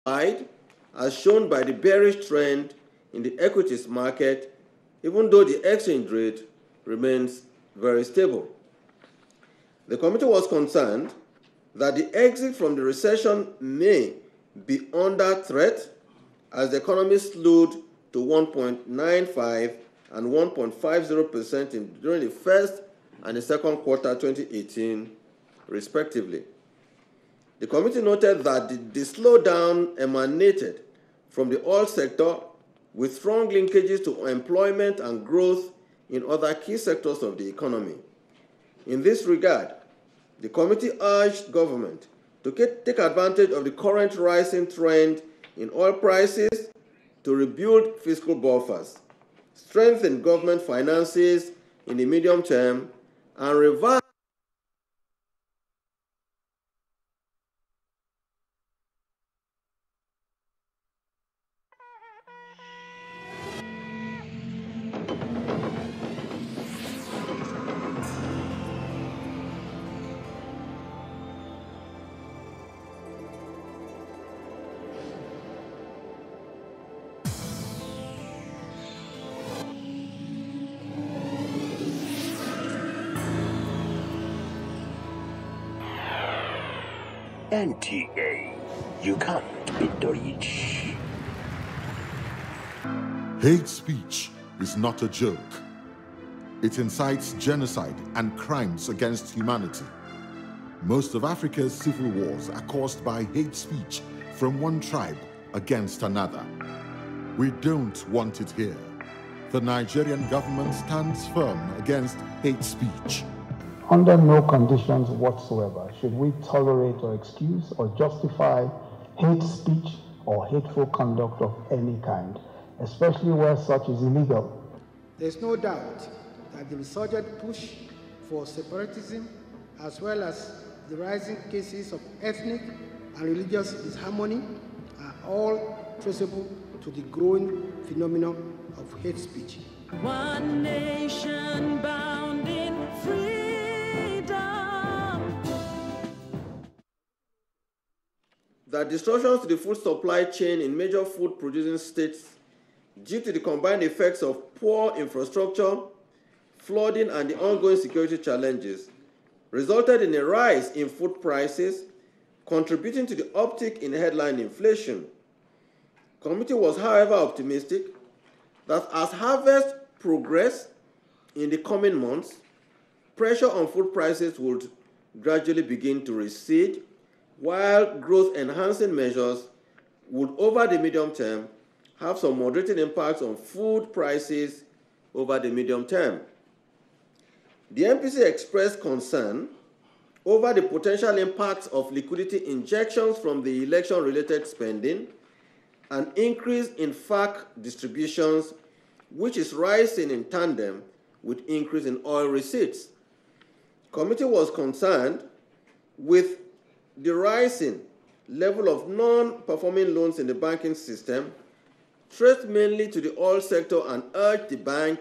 wide, as shown by the bearish trend in the equities market, even though the exchange rate remains very stable. The committee was concerned that the exit from the recession may be under threat as the economy slowed to 1.95 and 1.50% during the first and the second quarter 2018, respectively. The committee noted that the slowdown emanated from the oil sector with strong linkages to employment and growth in other key sectors of the economy. In this regard, the committee urged government to take advantage of the current rising trend in oil prices to rebuild fiscal buffers, strengthen government finances in the medium term, and reverse NTA, you can't beat the rich. Hate speech is not a joke. It incites genocide and crimes against humanity. Most of Africa's civil wars are caused by hate speech from one tribe against another. We don't want it here. The Nigerian government stands firm against hate speech. Under no conditions whatsoever should we tolerate or excuse or justify hate speech or hateful conduct of any kind, especially where such is illegal. There's no doubt that the resurgent push for separatism, as well as the rising cases of ethnic and religious disharmony, are all traceable to the growing phenomenon of hate speech. One nation bound in freedom. That disruptions to the food supply chain in major food-producing states due to the combined effects of poor infrastructure, flooding, and the ongoing security challenges resulted in a rise in food prices, contributing to the uptick in headline inflation. The committee was, however, optimistic that as harvest progressed in the coming months, pressure on food prices would gradually begin to recede, while growth-enhancing measures would, over the medium term, have some moderating impacts on food prices over the medium term. The MPC expressed concern over the potential impacts of liquidity injections from the election-related spending, an increase in FAC distributions, which is rising in tandem with increase in oil receipts. The committee was concerned with the rising level of non-performing loans in the banking system, traced mainly to the oil sector, and urged the bank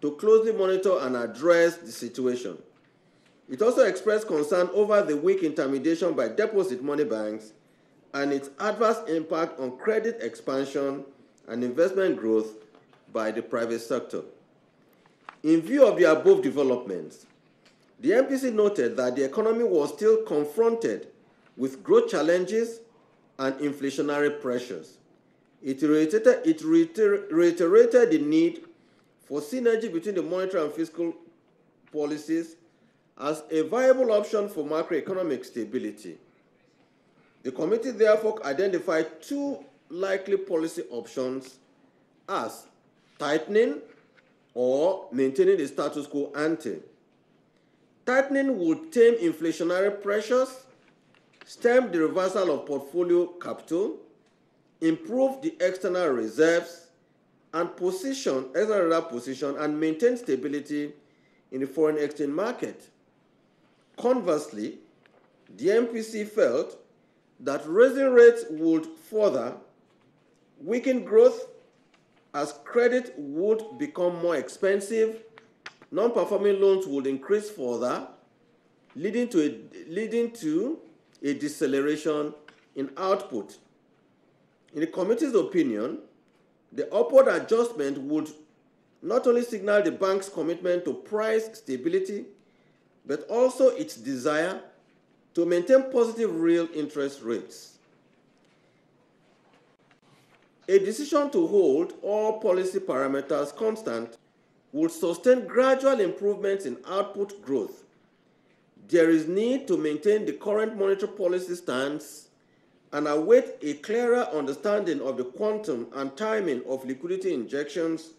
to closely monitor and address the situation. It also expressed concern over the weak intermediation by deposit money banks and its adverse impact on credit expansion and investment growth by the private sector. In view of the above developments, the MPC noted that the economy was still confronted with growth challenges and inflationary pressures. It reiterated the need for synergy between the monetary and fiscal policies as a viable option for macroeconomic stability. The committee therefore identified two likely policy options as tightening or maintaining the status quo ante. Tightening would tame inflationary pressures, stem the reversal of portfolio capital, improve the external reserves, and and maintain stability in the foreign exchange market. Conversely, the MPC felt that raising rates would further weaken growth as credit would become more expensive, non-performing loans would increase further, leading to a deceleration in output. In the committee's opinion, the upward adjustment would not only signal the bank's commitment to price stability, but also its desire to maintain positive real interest rates. A decision to hold all policy parameters constant would sustain gradual improvements in output growth. There is need to maintain the current monetary policy stance and await a clearer understanding of the quantum and timing of liquidity injections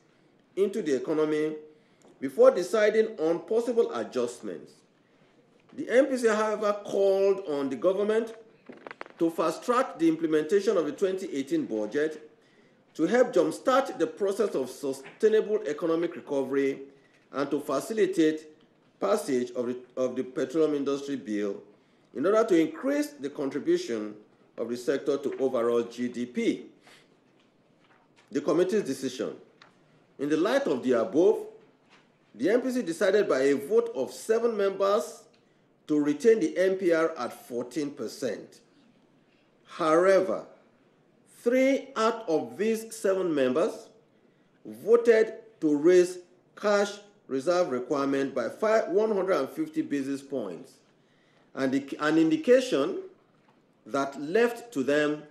into the economy before deciding on possible adjustments. The MPC, however, called on the government to fast-track the implementation of the 2018 budget to help jumpstart the process of sustainable economic recovery and to facilitate passage of the petroleum industry bill in order to increase the contribution of the sector to overall GDP. The committee's decision. In the light of the above, the MPC decided by a vote of 7 members to retain the MPR at 14%. However, 3 out of these 7 members voted to raise cash reserve requirement by 150 basis points, and an indication that left to them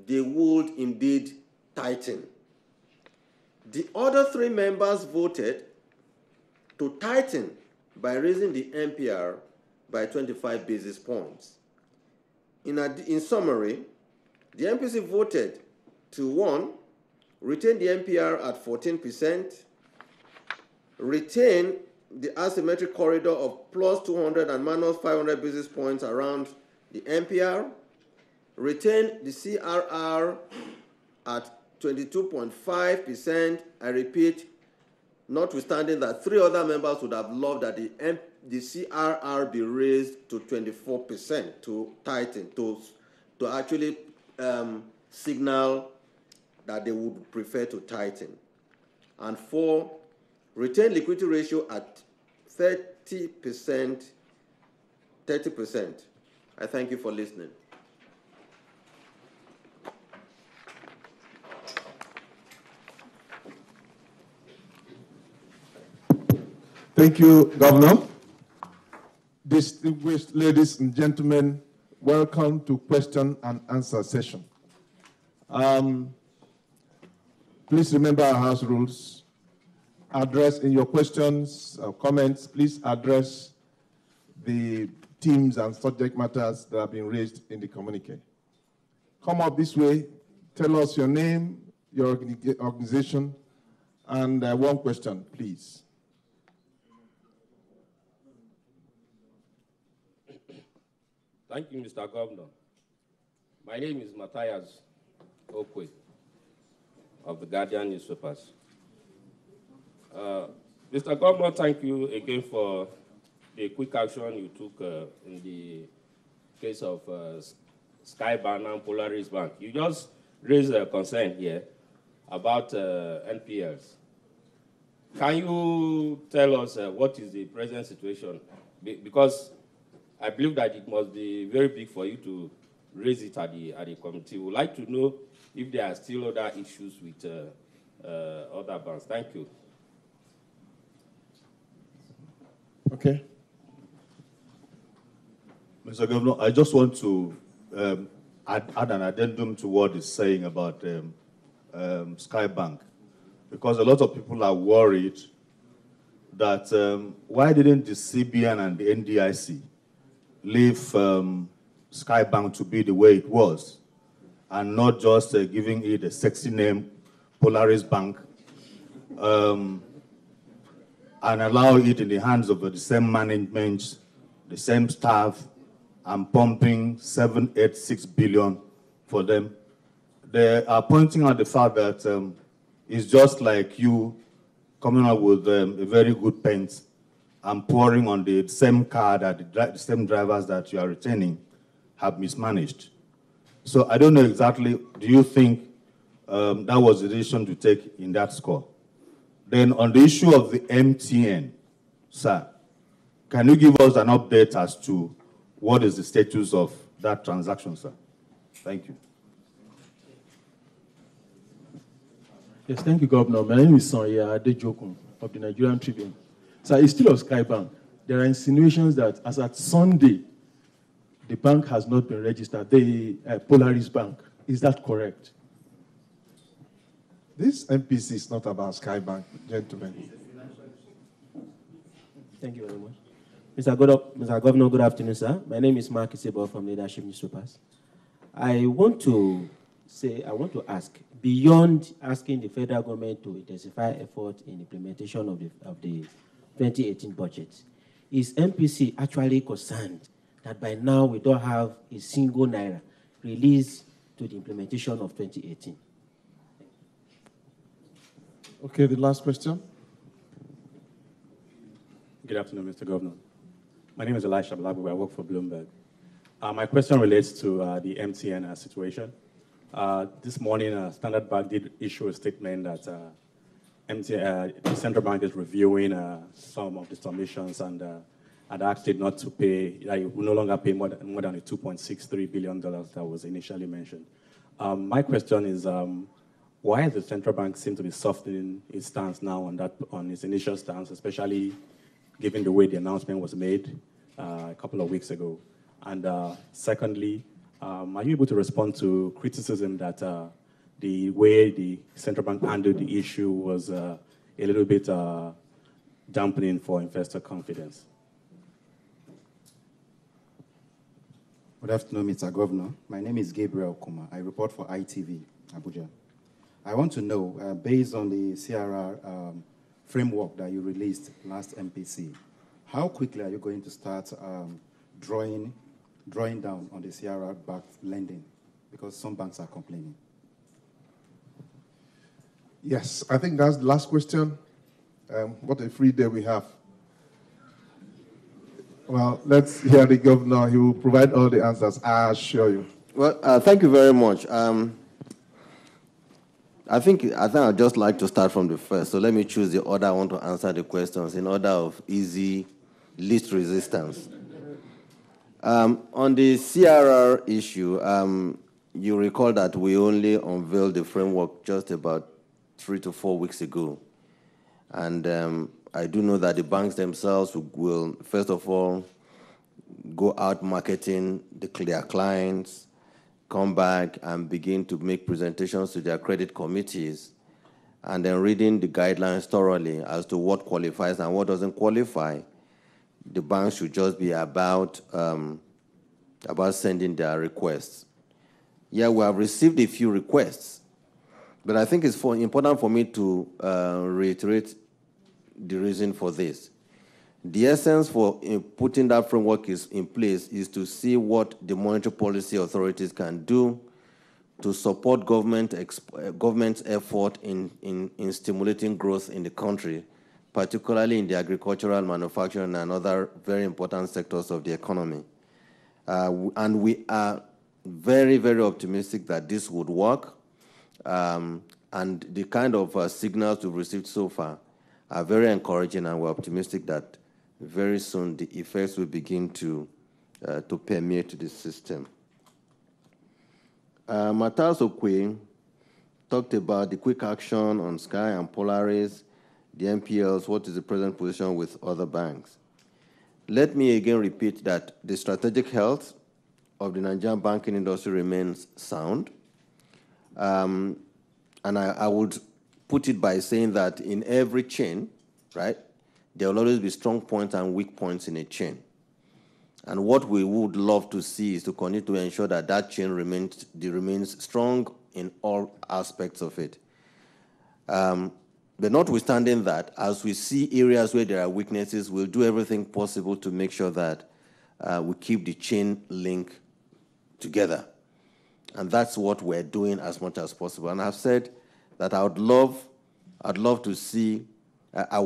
they would indeed tighten. The other 3 members voted to tighten by raising the MPR by 25 basis points. In summary, the MPC voted to 1, retain the MPR at 14%, retain the asymmetric corridor of plus 200 and minus 500 basis points around the MPR, retain the CRR at 22.5%. I repeat, notwithstanding that 3 other members would have loved that the CRR be raised to 24% to tighten, to actually signal that they would prefer to tighten. And 4, retain liquidity ratio at 30%. I thank you for listening. Thank you, Governor. Distinguished ladies and gentlemen, welcome to question and answer session. Please remember our house rules. Address in your questions or comments, please address the themes and subject matters that have been raised in the communique. Come up this way, tell us your name, your organization, and one question, please. Thank you, Mr. Governor. My name is Matthias Okwe of the Guardian newspapers. Mr. Governor, thank you again for the quick action you took in the case of Skybank and Polaris Bank. You just raised a concern here about NPLs. Can you tell us what is the present situation? Because I believe that it must be very big for you to raise it at the committee. We'd like to know if there are still other issues with other banks. Thank you. Okay. Mr. Governor, I just want to add an addendum to what he's saying about Skybank, because a lot of people are worried that why didn't the CBN and the NDIC leave Skybank to be the way it was and not just giving it a sexy name, Polaris Bank, and allow it in the hands of the same management, the same staff, and pumping 786 billion for them. They are pointing out the fact that it's just like you coming up with a very good paint and pouring on the same car that the same drivers that you are retaining have mismanaged. So I don't know exactly, do you think that was the decision to take in that score? Then on the issue of the MTN, sir, can you give us an update as to what is the status of that transaction, sir? Thank you. Yes, thank you, Governor. My name is Sonya Adejokun of the Nigerian Tribune. So it's still of Skybank. There are insinuations that as at Sunday, the bank has not been registered, the Polaris Bank. Is that correct? This MPC is not about Skybank, gentlemen. Thank you very much. Mr. Governor, good afternoon, sir. My name is Mark Isabel from Leadership Newspapers. I want to ask, beyond asking the federal government to intensify effort in implementation of the 2018 budget, is MPC actually concerned that by now we don't have a single naira released to the implementation of 2018? Okay, the last question. Good afternoon, Mr. Governor. My name is Elisha Blabu. I work for Bloomberg. My question relates to the MTN situation. This morning, Standard Bank did issue a statement that the central bank is reviewing some of the submissions and had asked it not to pay, that it will no longer pay more than the $2.63 billion that was initially mentioned. My question is, why has the central bank seem to be softening its stance now on its initial stance, especially given the way the announcement was made a couple of weeks ago? And secondly, are you able to respond to criticism that the way the central bank handled the issue was a little bit dampening for investor confidence? Good afternoon, Mr. Governor. My name is Gabriel Kuma. I report for ITV, Abuja. I want to know, based on the CRR framework that you released last MPC, how quickly are you going to start drawing down on the CRR-backed lending? Because some banks are complaining. Yes, I think that's the last question. What a free day we have. Well, let's hear the governor. He will provide all the answers, I assure you. Well, thank you very much. I think I'd just like to start from the first. So let me choose the order I want to answer the questions in order of easy, least resistance. On the CRR issue, you recall that we only unveiled the framework just about 3 to 4 weeks ago. And I do know that the banks themselves will, first of all, go out marketing their clients, come back and begin to make presentations to their credit committees, and then reading the guidelines thoroughly as to what qualifies and what doesn't qualify. The banks should just be about sending their requests. Yeah, we have received a few requests, but I think it's important for me to reiterate the reason for this. The essence for putting that framework in place is to see what the monetary policy authorities can do to support government's effort in stimulating growth in the country, particularly in the agricultural, manufacturing, and other very important sectors of the economy. And we are very, very optimistic that this would work. And the kind of signals we've received so far are very encouraging, and we're optimistic that very soon the effects will begin to permeate the system. Matthias Okwe talked about the quick action on Sky and Polaris, the NPLs, what is the present position with other banks. Let me again repeat that the strategic health of the Nigerian banking industry remains sound. And I would put it by saying that in every chain, right, there will always be strong points and weak points in a chain. And what we would love to see is to continue to ensure that that chain remains strong in all aspects of it. But notwithstanding that, as we see areas where there are weaknesses, we'll do everything possible to make sure that we keep the chain link together. And that's what we're doing as much as possible. And I've said that I would love to see a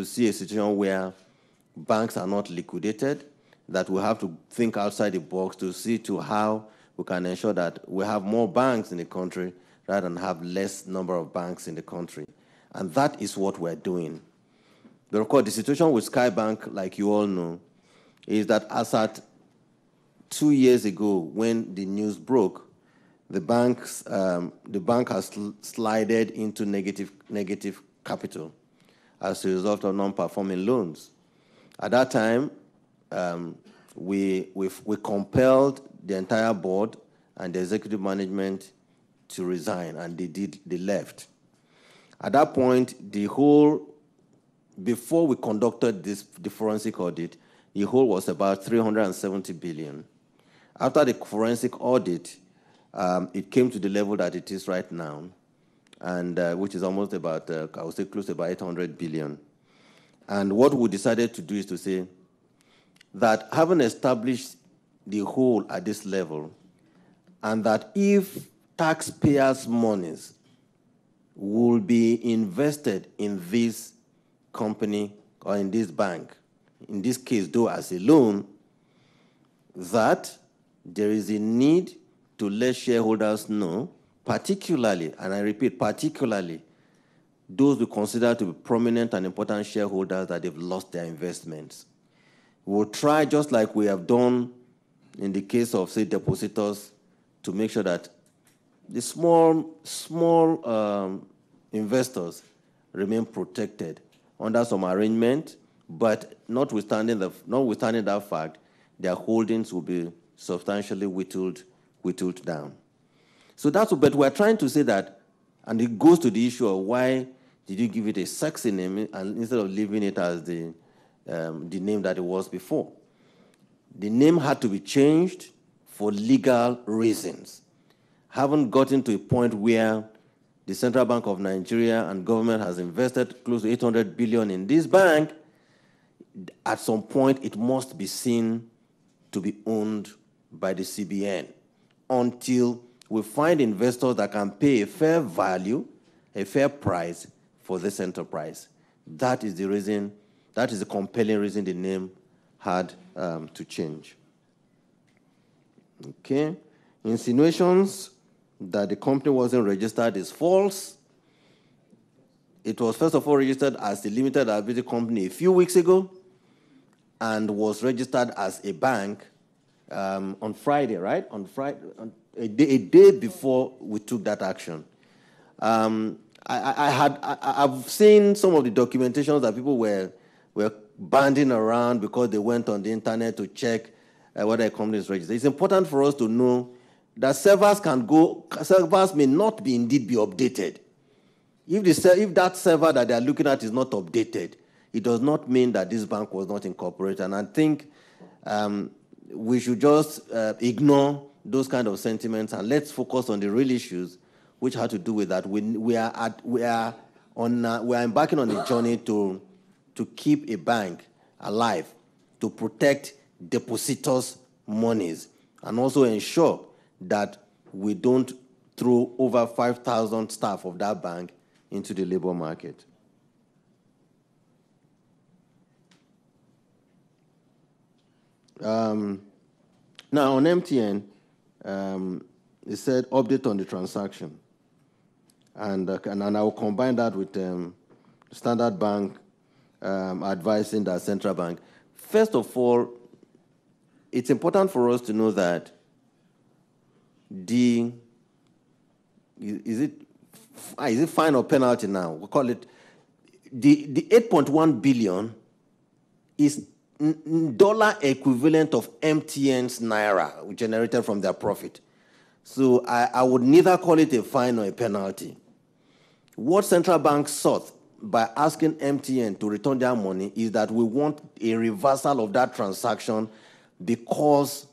situation where banks are not liquidated, that we have to think outside the box to see to how we can ensure that we have more banks in the country rather than have less number of banks in the country. And that is what we're doing. But of course, the situation with Skybank, like you all know, is that as at 2 years ago when the news broke, the bank has slided into negative capital as a result of non-performing loans. At that time, we compelled the entire board and the executive management to resign, and they left. At that point, before we conducted the forensic audit, the whole was about 370 billion. After the forensic audit, it came to the level that it is right now, and which is almost about, I would say, close to about 800 billion. And what we decided to do is to say that having established the whole at this level, and that if taxpayers' monies will be invested in this company or in this bank, in this case, though, as a loan, that there is a need to let shareholders know, particularly, and I repeat, particularly, those we consider to be prominent and important shareholders that they've lost their investments. We'll try, just like we have done in the case of, say, depositors, to make sure that the small investors remain protected under some arrangement, but notwithstanding that fact, their holdings will be substantially whittled down. So that's what, but we're trying to say that, and it goes to the issue of why did you give it a sexy name and instead of leaving it as the name that it was before. The name had to be changed for legal reasons. Haven't gotten to a point where the Central Bank of Nigeria and government has invested close to 800 billion in this bank. At some point, it must be seen to be owned by the CBN until we find investors that can pay a fair value, a fair price for this enterprise. That is the reason, that is the compelling reason the name had to change. Okay. Insinuations that the company wasn't registered is false. It was first of all registered as a limited liability company a few weeks ago and was registered as a bank on Friday, right? On Friday, a day before we took that action. I've seen some of the documentations that people were banding around because they went on the internet to check whether a company is registered. It's important for us to know that servers may not be indeed be updated. If that server that they're looking at is not updated, it does not mean that this bank was not incorporated. And I think we should just ignore those kind of sentiments and let's focus on the real issues, which had to do with that. We are embarking on a journey to keep a bank alive, to protect depositors' monies, and also ensure that we don't throw over 5,000 staff of that bank into the labor market. Now, on MTN, it said update on the transaction. And I will combine that with Standard Bank advising the central bank. First of all, it's important for us to know that is it fine or penalty now? We call it the 8.1 billion is dollar equivalent of MTN's naira generated from their profit. So I would neither call it a fine or a penalty. What central bank sought by asking MTN to return their money is that we want a reversal of that transaction because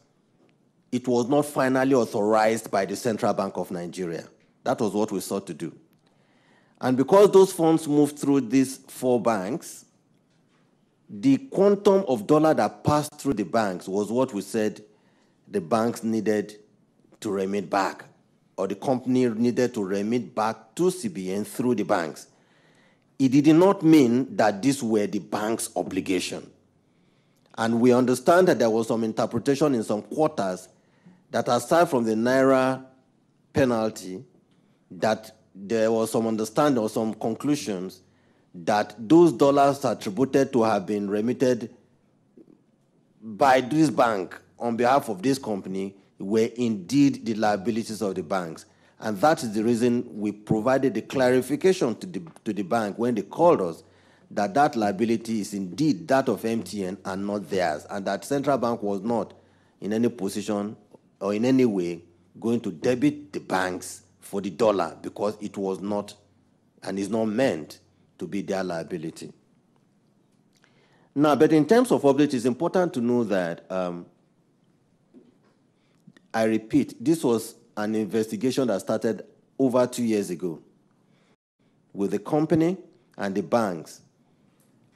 it was not finally authorized by the Central Bank of Nigeria. That was what we sought to do. And because those funds moved through these four banks, the quantum of dollar that passed through the banks was what we said the banks needed to remit back, or the company needed to remit back to CBN through the banks. It did not mean that these were the bank's obligation. And we understand that there was some interpretation in some quarters that aside from the naira penalty, that there was some understanding or some conclusions that those dollars attributed to have been remitted by this bank on behalf of this company were indeed the liabilities of the banks. And that is the reason we provided the clarification to the bank when they called us that that liability is indeed that of MTN and not theirs, and that Central Bank was not in any position or in any way going to debit the banks for the dollar because it was not and is not meant to be their liability. Now, but in terms of updates, it's important to know that, I repeat, this was an investigation that started over 2 years ago with the company and the banks,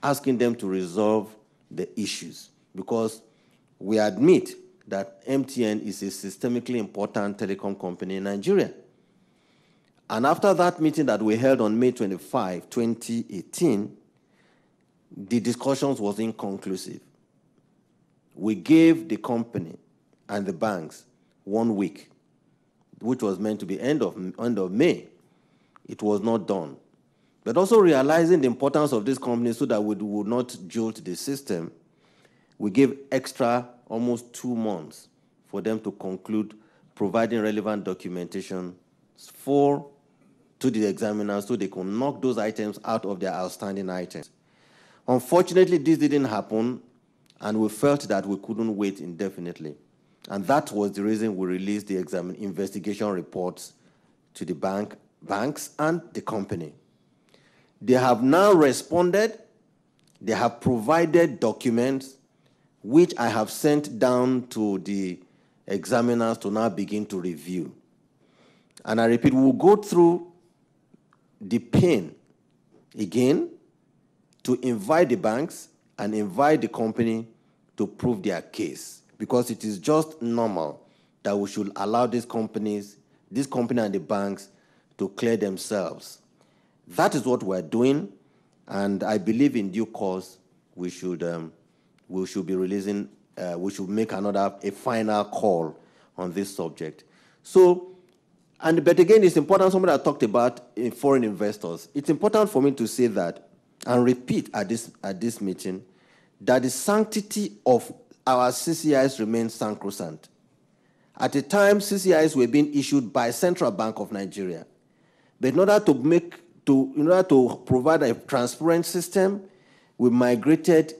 asking them to resolve the issues because we admit that MTN is a systemically important telecom company in Nigeria. And after that meeting that we held on May 25, 2018, the discussions was inconclusive. We gave the company and the banks 1 week, which was meant to be end of May. It was not done. But also realizing the importance of this company so that we would not jolt the system, we gave extra almost 2 months for them to conclude providing relevant documentation to the examiners so they could knock those items out of their outstanding items. Unfortunately, this didn't happen, and we felt that we couldn't wait indefinitely. And that was the reason we released the investigation reports to the banks and the company. They have now responded. They have provided documents which I have sent down to the examiners to now begin to review. And I repeat, we will go through the pain again to invite the banks and invite the company to prove their case, because it is just normal that we should allow this company and the banks to clear themselves. That is what we're doing, and I believe in due course we should be releasing, we should make a final call on this subject. So, but again, it's important, somebody that talked about foreign investors. It's important for me to say that, and repeat at this meeting, that the sanctity of our CCIs remains sacrosanct. At the time, CCIs were being issued by Central Bank of Nigeria. But in order to provide a transparent system, we migrated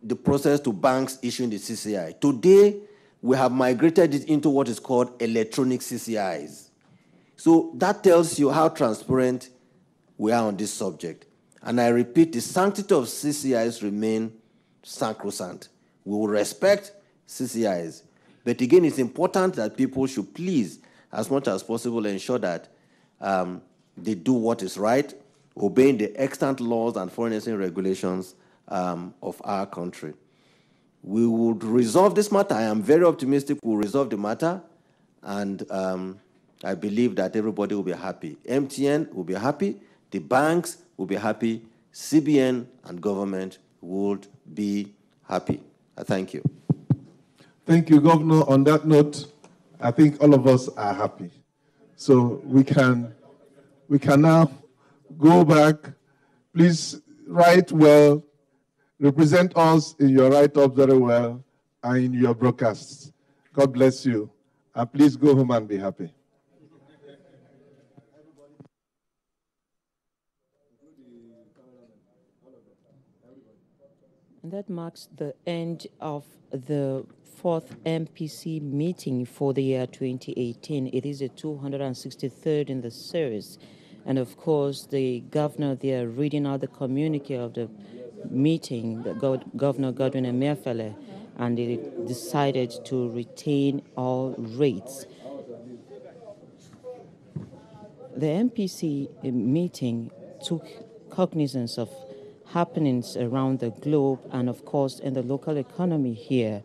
the process to banks issuing the CCI. Today, we have migrated it into what is called electronic CCIs. So that tells you how transparent we are on this subject. And I repeat, the sanctity of CCIs remain sacrosanct. We will respect CCIs. But again, it's important that people should please, as much as possible, ensure that they do what is right, obeying the extant laws and foreign exchange regulations of our country. We would resolve this matter. I am very optimistic we'll resolve the matter, and I believe that everybody will be happy. MTN will be happy, the banks will be happy, CBN and government would be happy. Thank you. Thank you, Governor. On that note, I think all of us are happy. So we can now go back. Please write well, represent us in your write-up very well, and in your broadcasts. God bless you. And please go home and be happy. That marks the end of the 4th MPC meeting for the year 2018. It is the 263rd in the series. And of course, the governor there reading out the communique of the meeting, Governor Godwin Emefiele, and they decided to retain all rates. The MPC meeting took cognizance of happenings around the globe and, of course, in the local economy here.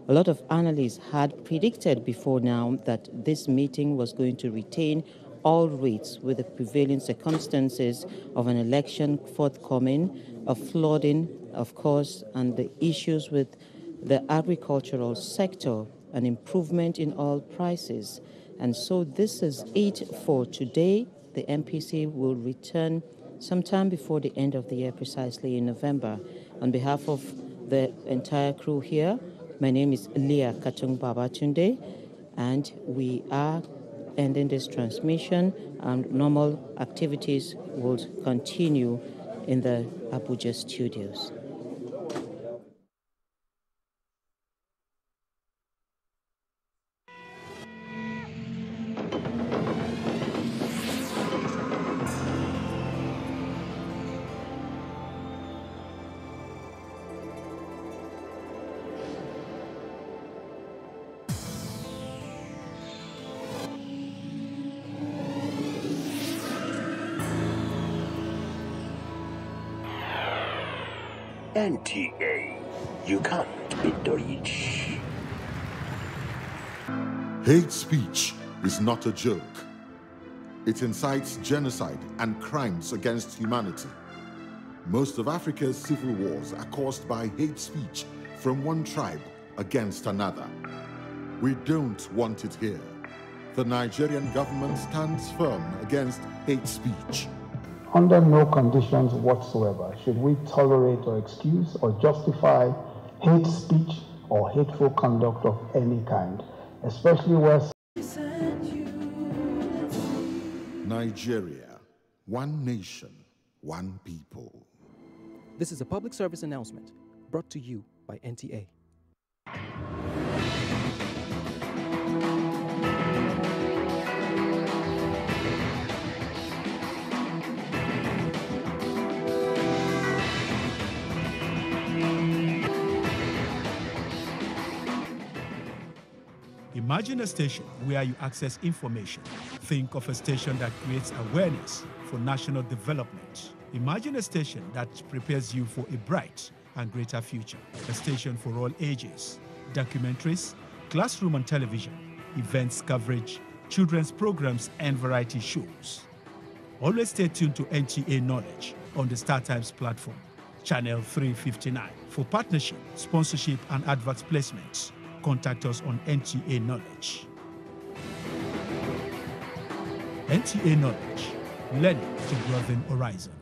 A lot of analysts had predicted before now that this meeting was going to retain all rates with the prevailing circumstances of an election forthcoming, of flooding, of course, and the issues with the agricultural sector, an improvement in oil prices. And so this is it for today. The MPC will return sometime before the end of the year, precisely in November. On behalf of the entire crew here, my name is Leah Katung Babatunde. And we are ending this transmission, and normal activities will continue in the Abuja studios. NTA, you can't beat the rich. Hate speech is not a joke. It incites genocide and crimes against humanity. Most of Africa's civil wars are caused by hate speech from one tribe against another. We don't want it here. The Nigerian government stands firm against hate speech. Under no conditions whatsoever should we tolerate or excuse or justify hate speech or hateful conduct of any kind, especially where... Nigeria, one nation, one people. This is a public service announcement brought to you by NTA. Imagine a station where you access information. Think of a station that creates awareness for national development. Imagine a station that prepares you for a bright and greater future. A station for all ages. Documentaries, classroom and television, events coverage, children's programs and variety shows. Always stay tuned to NTA Knowledge on the StarTimes platform, channel 359. For partnership, sponsorship and advert placements, contact us on NTA Knowledge. NTA Knowledge, learning to broaden horizon.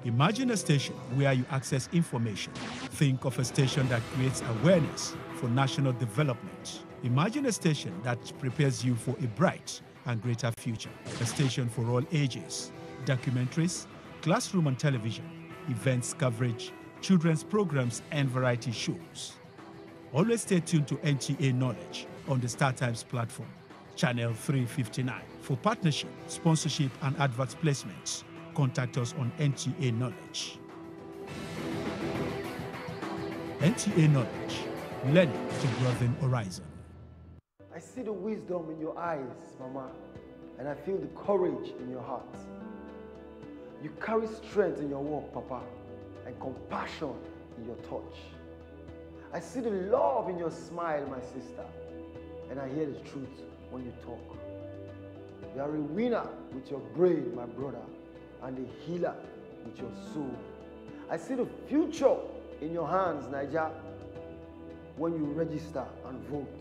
Imagine a station where you access information. Think of a station that creates awareness for national development. Imagine a station that prepares you for a bright and greater future. A station for all ages. Documentaries, classroom and television, events coverage, children's programs and variety shows. Always stay tuned to NTA Knowledge on the StarTimes platform, channel 359. For partnership, sponsorship and advert placements, contact us on NTA Knowledge. NTA Knowledge, learning to broaden horizon. I see the wisdom in your eyes, Mama, and I feel the courage in your heart. You carry strength in your walk, Papa, and compassion in your touch. I see the love in your smile, my sister, and I hear the truth when you talk. You are a winner with your brain, my brother, and a healer with your soul. I see the future in your hands, Niger, when you register and vote.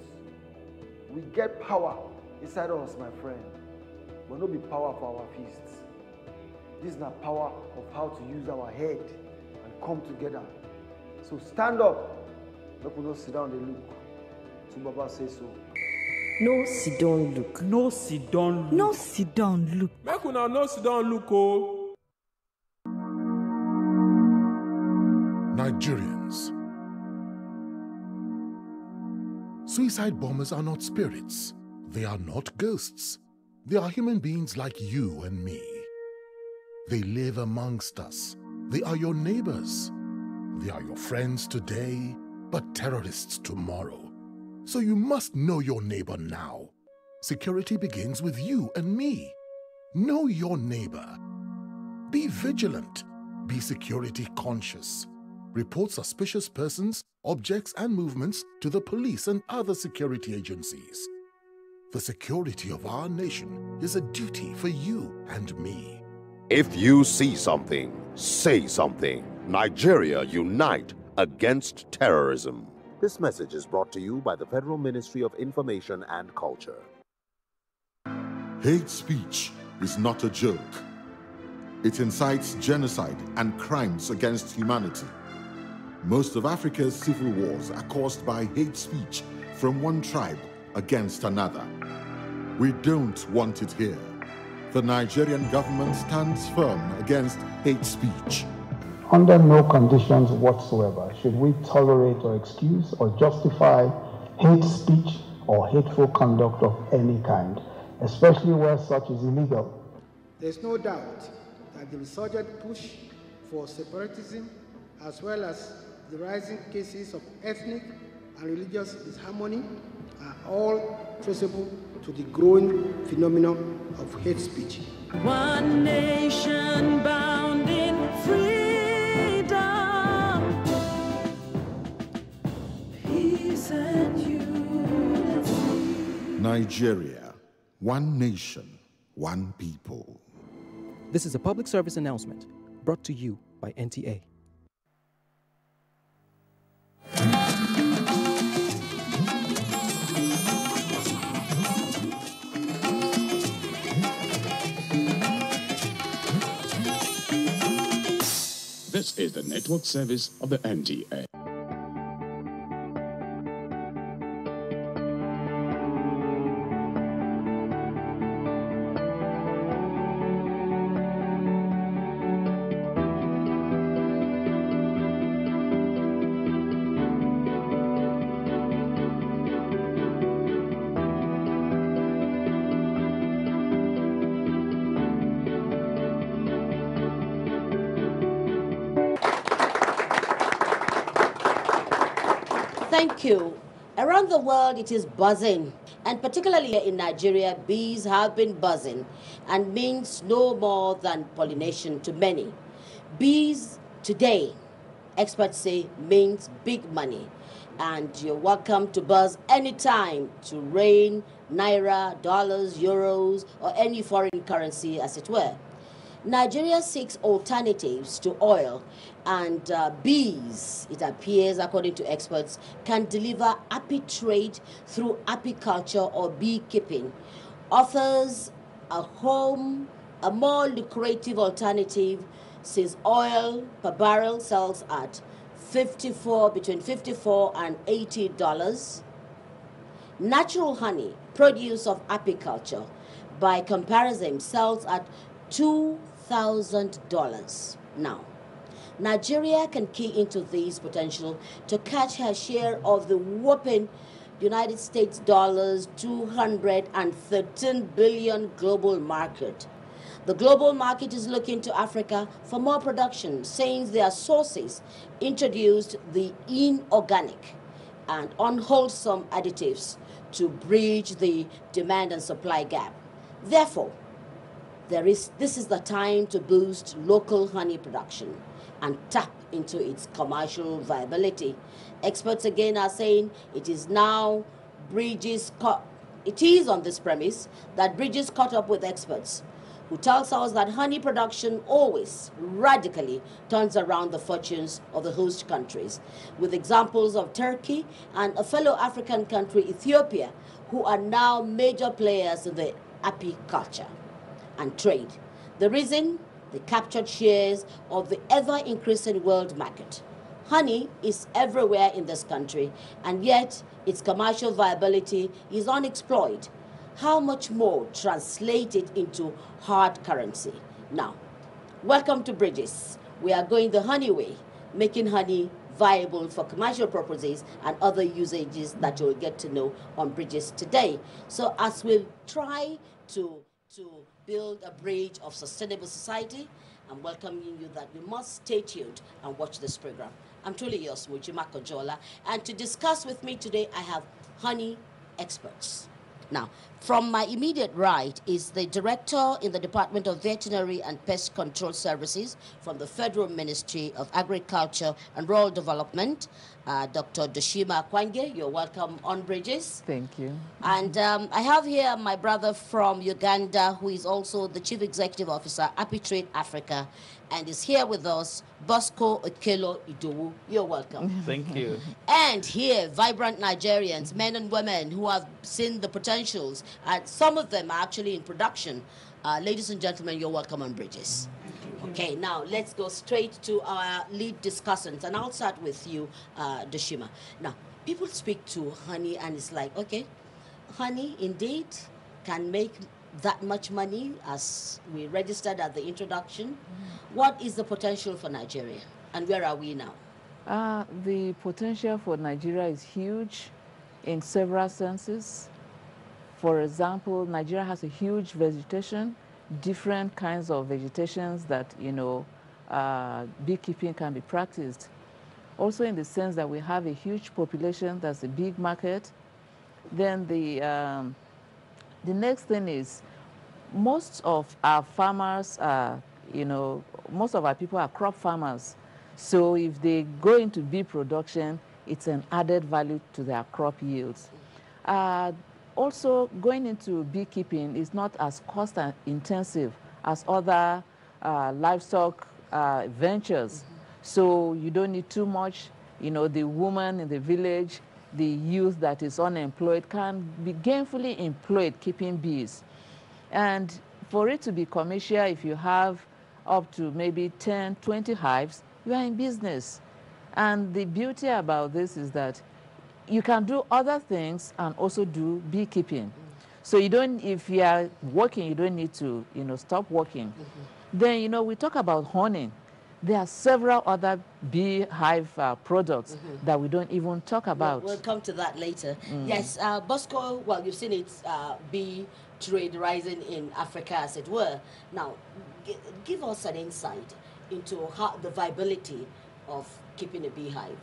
We get power inside us, my friend, but not be power for our fists. This is not power of how to use our head and come together. So stand up. Make we not sit down and look. To Baba say so. No sit down look. No sit down look. No sit down look. Make una no sit down look, oh. Nigerians. Suicide bombers are not spirits. They are not ghosts. They are human beings like you and me. They live amongst us. They are your neighbors. They are your friends today, but terrorists tomorrow. So you must know your neighbor now. Security begins with you and me. Know your neighbor. Be vigilant. Be security conscious. Report suspicious persons, objects, and movements to the police and other security agencies. The security of our nation is a duty for you and me. If you see something, say something. Nigeria unite against terrorism. This message is brought to you by the Federal Ministry of Information and Culture. Hate speech is not a joke. It incites genocide and crimes against humanity. Most of Africa's civil wars are caused by hate speech from one tribe against another. We don't want it here. The Nigerian government stands firm against hate speech. Under no conditions whatsoever should we tolerate or excuse or justify hate speech or hateful conduct of any kind, especially where such is illegal. There's no doubt that the resurgent push for separatism, as well as the rising cases of ethnic and religious disharmony, are all traceable to the growing phenomenon of hate speech. One nation bound in freedom, peace and unity. Nigeria, one nation, one people. This is a public service announcement brought to you by NTA. This is the network service of the NTA. Thank you. Around the world, it is buzzing, and particularly in Nigeria, bees have been buzzing and means no more than pollination to many. Bees today, experts say, means big money, and you're welcome to buzz anytime to rain naira, dollars, euros, or any foreign currency as it were. Nigeria seeks alternatives to oil, and bees, it appears, according to experts, can deliver happy trade through apiculture or beekeeping. Offers a more lucrative alternative, since oil per barrel sells at between $54 and $80. Natural honey, produce of apiculture, by comparison, sells at $2,000. Now, Nigeria can key into this potential to catch her share of the whopping United States dollars 213 billion global market. The global market is looking to Africa for more production, since their sources introduced the inorganic and unwholesome additives to bridge the demand and supply gap. Therefore, this is the time to boost local honey production and tap into its commercial viability. Experts again are saying it is on this premise that bridges caught up with experts, who tells us that honey production always radically turns around the fortunes of the host countries, with examples of Turkey and a fellow African country, Ethiopia, who are now major players in the apiculture and trade. The reason? The captured shares of the ever-increasing world market. Honey is everywhere in this country, and yet its commercial viability is unexploited. How much more translate it into hard currency? Now, welcome to Bridges. We are going the honey way, making honey viable for commercial purposes and other usages that you'll get to know on Bridges today. So as we try to build a bridge of sustainable society, I'm welcoming you that you must stay tuned and watch this program. I'm truly yours, Mujima Kojola, and to discuss with me today, I have honey experts. Now, From my immediate right is the Director in the Department of Veterinary and Pest Control Services from the Federal Ministry of Agriculture and Rural Development, Dr. Doshima Kwange. You're welcome on Bridges. Thank you. And I have here my brother from Uganda, who is also the Chief Executive Officer, Apitrade Africa, and is here with us, Bosco Okelo Idowu. You're welcome. Thank you. And here, vibrant Nigerians, men and women who have seen the potentials, and some of them are actually in production. Ladies and gentlemen, you're welcome on Bridges. Okay, now let's go straight to our lead discussants, and I'll start with you, Doshima. Now, people speak to honey, and it's like, okay, honey indeed can make that much money as we registered at the introduction. What is the potential for Nigeria, and where are we now? The potential for Nigeria is huge in several senses. For example, Nigeria has a huge vegetation, different kinds of vegetations that, beekeeping can be practiced. Also in the sense that we have a huge population, that's a big market. Then the next thing is most of our farmers are, most of our people are crop farmers. So if they go into bee production, it's an added value to their crop yields. Also, going into beekeeping is not as cost intensive as other livestock ventures. So you don't need too much. The woman in the village, the youth that is unemployed can be gainfully employed keeping bees. And for it to be commercial, if you have up to maybe 10, 20 hives, you are in business. And the beauty about this is that you can do other things and also do beekeeping. So you don't, if you are working, you don't need to, stop working. Then, we talk about honey. There are several other beehive products that we don't even talk about. We'll come to that later. Yes, Bosco, well, you've seen it, bee trade rising in Africa, as it were. Now, give us an insight into how the viability of keeping a beehive.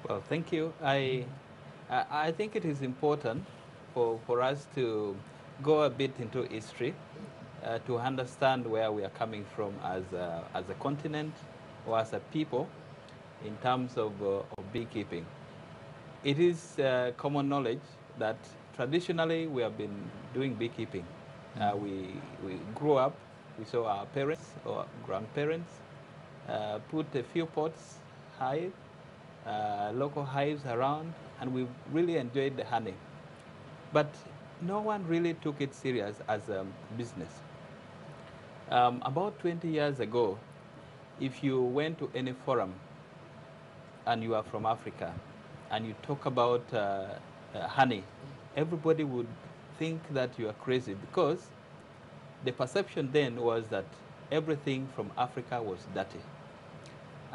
Well, thank you. I think it is important for us to go a bit into history to understand where we are coming from as a continent or as a people in terms of beekeeping. It is common knowledge that traditionally we have been doing beekeeping. We grew up, we saw our parents or grandparents put a few pots, hive, local hives around, and we really enjoyed the honey. But no one really took it serious as a business. About 20 years ago, if you went to any forum and you are from Africa and you talk about honey, everybody would think that you are crazy, because the perception then was that everything from Africa was dirty.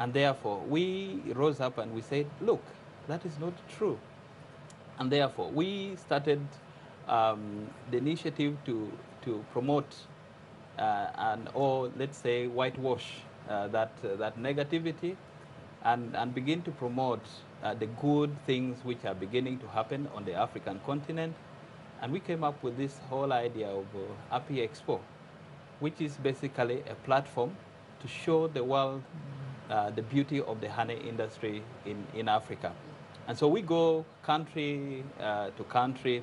And therefore, we rose up and we said, look, that is not true. And therefore, we started the initiative to promote or let's say whitewash that negativity and begin to promote the good things which are beginning to happen on the African continent. And we came up with this whole idea of Happy Expo, which is basically a platform to show the world the beauty of the honey industry in Africa. And so we go country to country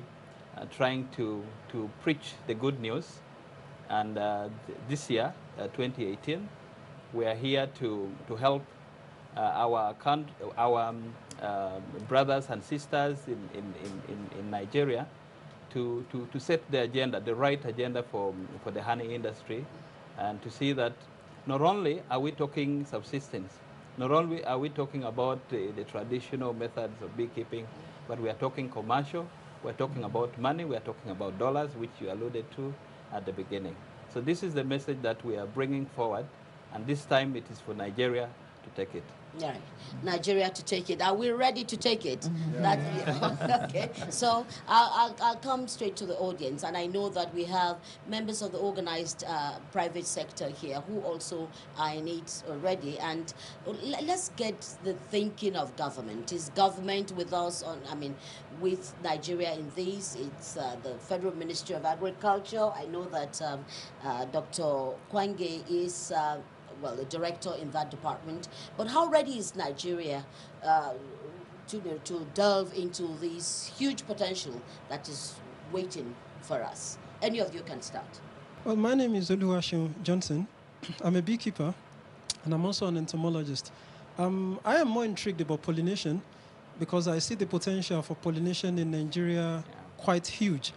trying to preach the good news. And this year, 2018, we are here to help our brothers and sisters in Nigeria to set the agenda, the right agenda for the honey industry, and to see that not only are we talking subsistence, not only are we talking about the traditional methods of beekeeping, but we are talking commercial, we're talking about money, we're talking about dollars, which you alluded to at the beginning. So this is the message that we are bringing forward, and this time it is for Nigeria to take it. All right, Nigeria to take it. Are we ready to take it? Okay. So I'll come straight to the audience, and I know that we have members of the organized private sector here who also are in it already. And let's get the thinking of government. Is government with us on? I mean, with Nigeria in this? It's the Federal Ministry of Agriculture. I know that Dr. Kwange is. Well, the director in that department. But how ready is Nigeria to delve into this huge potential that is waiting for us? Any of you can start. Well, my name is Oluwashim Johnson. I'm a beekeeper, and I'm also an entomologist. I am more intrigued about pollination because I see the potential for pollination in Nigeria quite huge.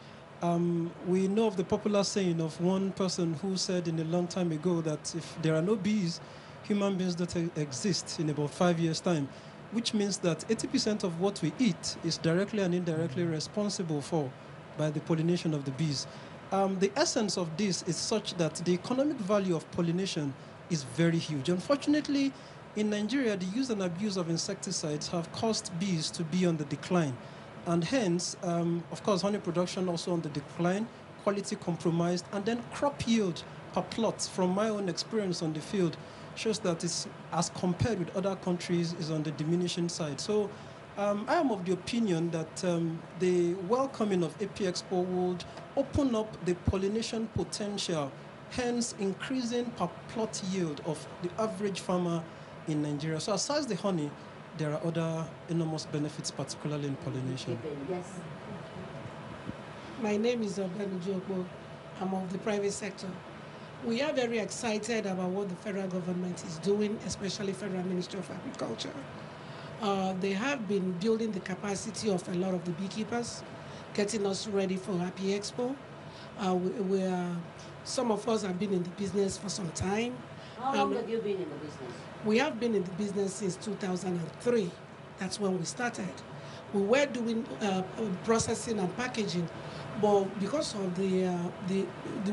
We know of the popular saying of one person who said in a long time ago that if there are no bees, human beings don't exist in about 5 years' time, which means that 80% of what we eat is directly and indirectly responsible for by the pollination of the bees. The essence of this is such that the economic value of pollination is very huge. Unfortunately, in Nigeria, the use and abuse of insecticides have caused bees to be on the decline. And hence, of course, honey production also on the decline, quality compromised, and then crop yield per plot, from my own experience on the field, shows that it's, as compared with other countries, is on the diminishing side. So I am of the opinion that the welcoming of AP Expo would open up the pollination potential, hence increasing per plot yield of the average farmer in Nigeria. So aside the honey, there are other enormous benefits, particularly in pollination. Yes. My name is Obenu Jogbo. I'm of the private sector. We are very excited about what the federal government is doing, especially Federal Ministry of Agriculture. They have been building the capacity of a lot of the beekeepers, getting us ready for Happy Expo. Some of us have been in the business for some time. How long have you been in the business? We have been in the business since 2003. That's when we started. We were doing processing and packaging, but because of the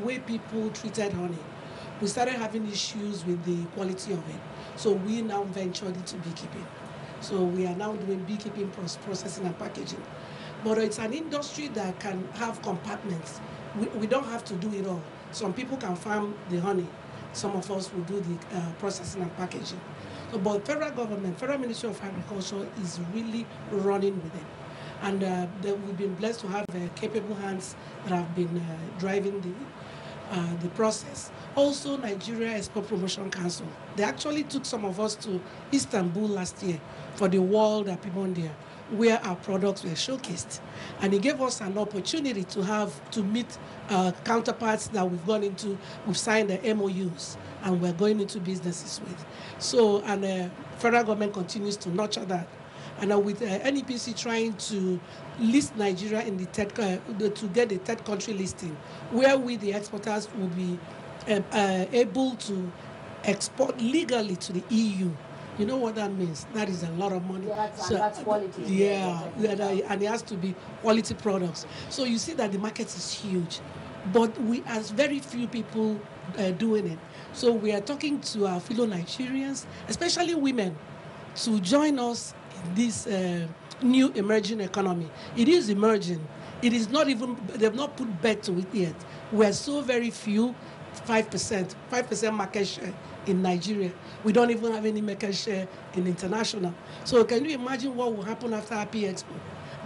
way people treated honey, we started having issues with the quality of it. So we now ventured into beekeeping. So we are now doing beekeeping, processing and packaging. But it's an industry that can have compartments. We don't have to do it all. Some people can farm the honey. Some of us will do the processing and packaging. So, but federal government, Federal Ministry of Agriculture is really running with it. And we've been blessed to have capable hands that have been driving the process. Also, Nigeria Export Promotion Council. They actually took some of us to Istanbul last year for the World Apimonia, where our products were showcased. And it gave us an opportunity to meet counterparts that we've signed the MOUs and we're going into businesses with. So, and federal government continues to nurture that. And with NEPC trying to list Nigeria in the to get the third country listing, where we, the exporters, will be able to export legally to the EU. You know what that means? That is a lot of money. Yeah, that's quality. Yeah, and it has to be quality products. So you see that the market is huge, but we as very few people doing it. So we are talking to our fellow Nigerians, especially women, to join us in this new emerging economy. It is emerging. It is not even, they've not put bet to it yet. We are so very few, 5% market share in Nigeria. We don't even have any market share in international. So can you imagine what will happen after Happy Expo?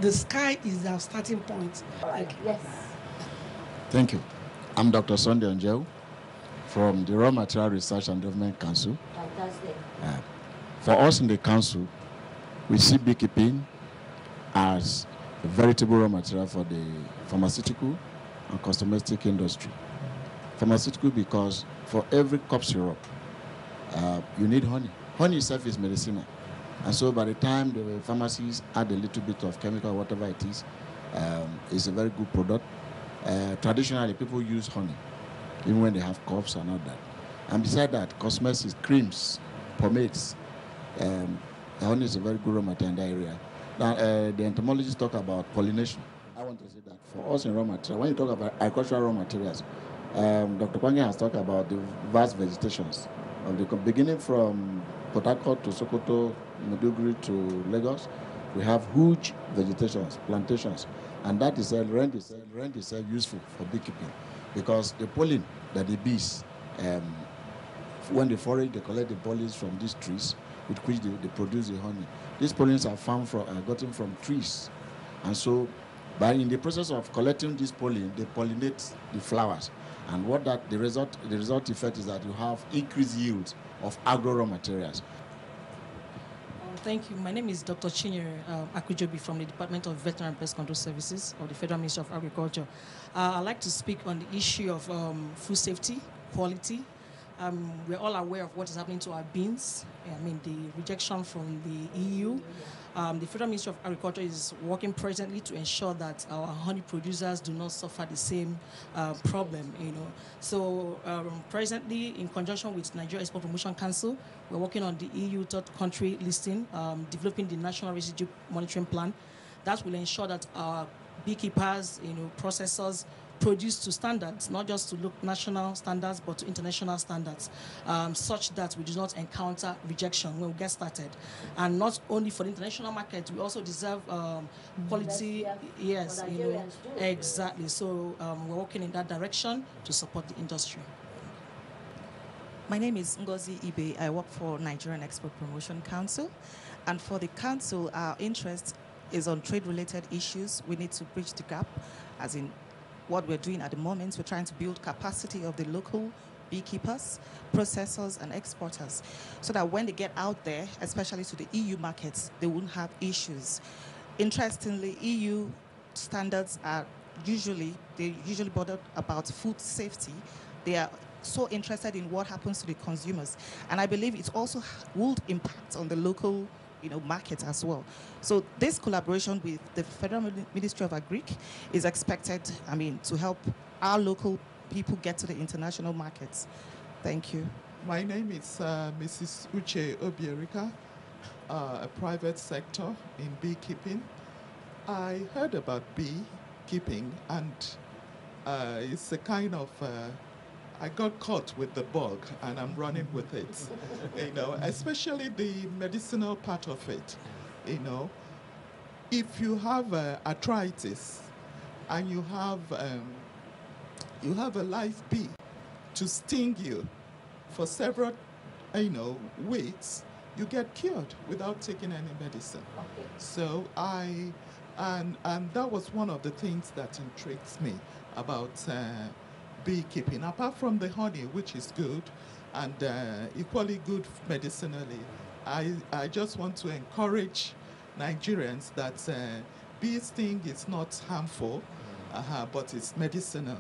The sky is our starting point. Yes. Thank you. I'm Dr. Sunday Onjeu from the Raw Material Research and Development Council. Fantastic. For us in the council, we see beekeeping as a veritable raw material for the pharmaceutical and cosmetic industry. Pharmaceutical because for every cough syrup, you need honey. Honey itself is medicinal. And so by the time the pharmacies add a little bit of chemical, whatever it is, it's a very good product. Traditionally, people use honey, even when they have coughs and all that. And beside that, cosmetics, creams, pomades, honey is a very good raw material in that area. Now, the entomologists talk about pollination. I want to say that for us in raw material, when you talk about agricultural raw materials, Dr. Kwange has talked about the vast vegetations of the beginning from Port Harcourt to Sokoto, Maiduguri to Lagos, we have huge vegetations, plantations, and that is rent is useful for beekeeping because the pollen that the bees, when they forage, they collect the pollens from these trees, with which they produce the honey. These pollens are gotten from trees, and so, but in the process of collecting this pollen, they pollinate the flowers, and the result effect is that you have increased yields of agro raw materials. Thank you. My name is Dr. Chinyere Akujobi from the Department of Veterinary and Pest Control Services of the Federal Ministry of Agriculture. I'd like to speak on the issue of food safety, quality. We're all aware of what is happening to our beans. I mean, the rejection from the EU. The Federal Ministry of Agriculture is working presently to ensure that our honey producers do not suffer the same problem, So presently, in conjunction with Nigeria Export Promotion Council, we're working on the EU third country listing, developing the National Residue Monitoring Plan. That will ensure that our beekeepers, processors, produce to standards, not just to look national standards, but to international standards, such that we do not encounter rejection when we get started. And not only for the international market, we also deserve quality. Yes, exactly. So we're working in that direction to support the industry. My name is Ngozi Ibe. I work for Nigerian Export Promotion Council. And for the council, our interest is on trade-related issues. We need to bridge the gap, as in what we're doing at the moment. We're trying to build capacity of the local beekeepers, processors, and exporters, so that when they get out there, especially to the EU markets, they won't have issues. Interestingly, EU standards are usually bothered about food safety. They are so interested in what happens to the consumers. And I believe it also would impact on the local market as well. So this collaboration with the Federal Ministry of Agric is expected, to help our local people get to the international markets. Thank you. My name is Mrs. Uche Obierika, a private sector in beekeeping. I heard about beekeeping, and it's a kind of I got caught with the bug, and I'm running with it, especially the medicinal part of it. If you have arthritis and you have a live bee to sting you for several, weeks, you get cured without taking any medicine. Okay. So and that was one of the things that intrigues me about beekeeping, apart from the honey, which is good and equally good medicinally. I just want to encourage Nigerians that bee sting is not harmful, but it's medicinal.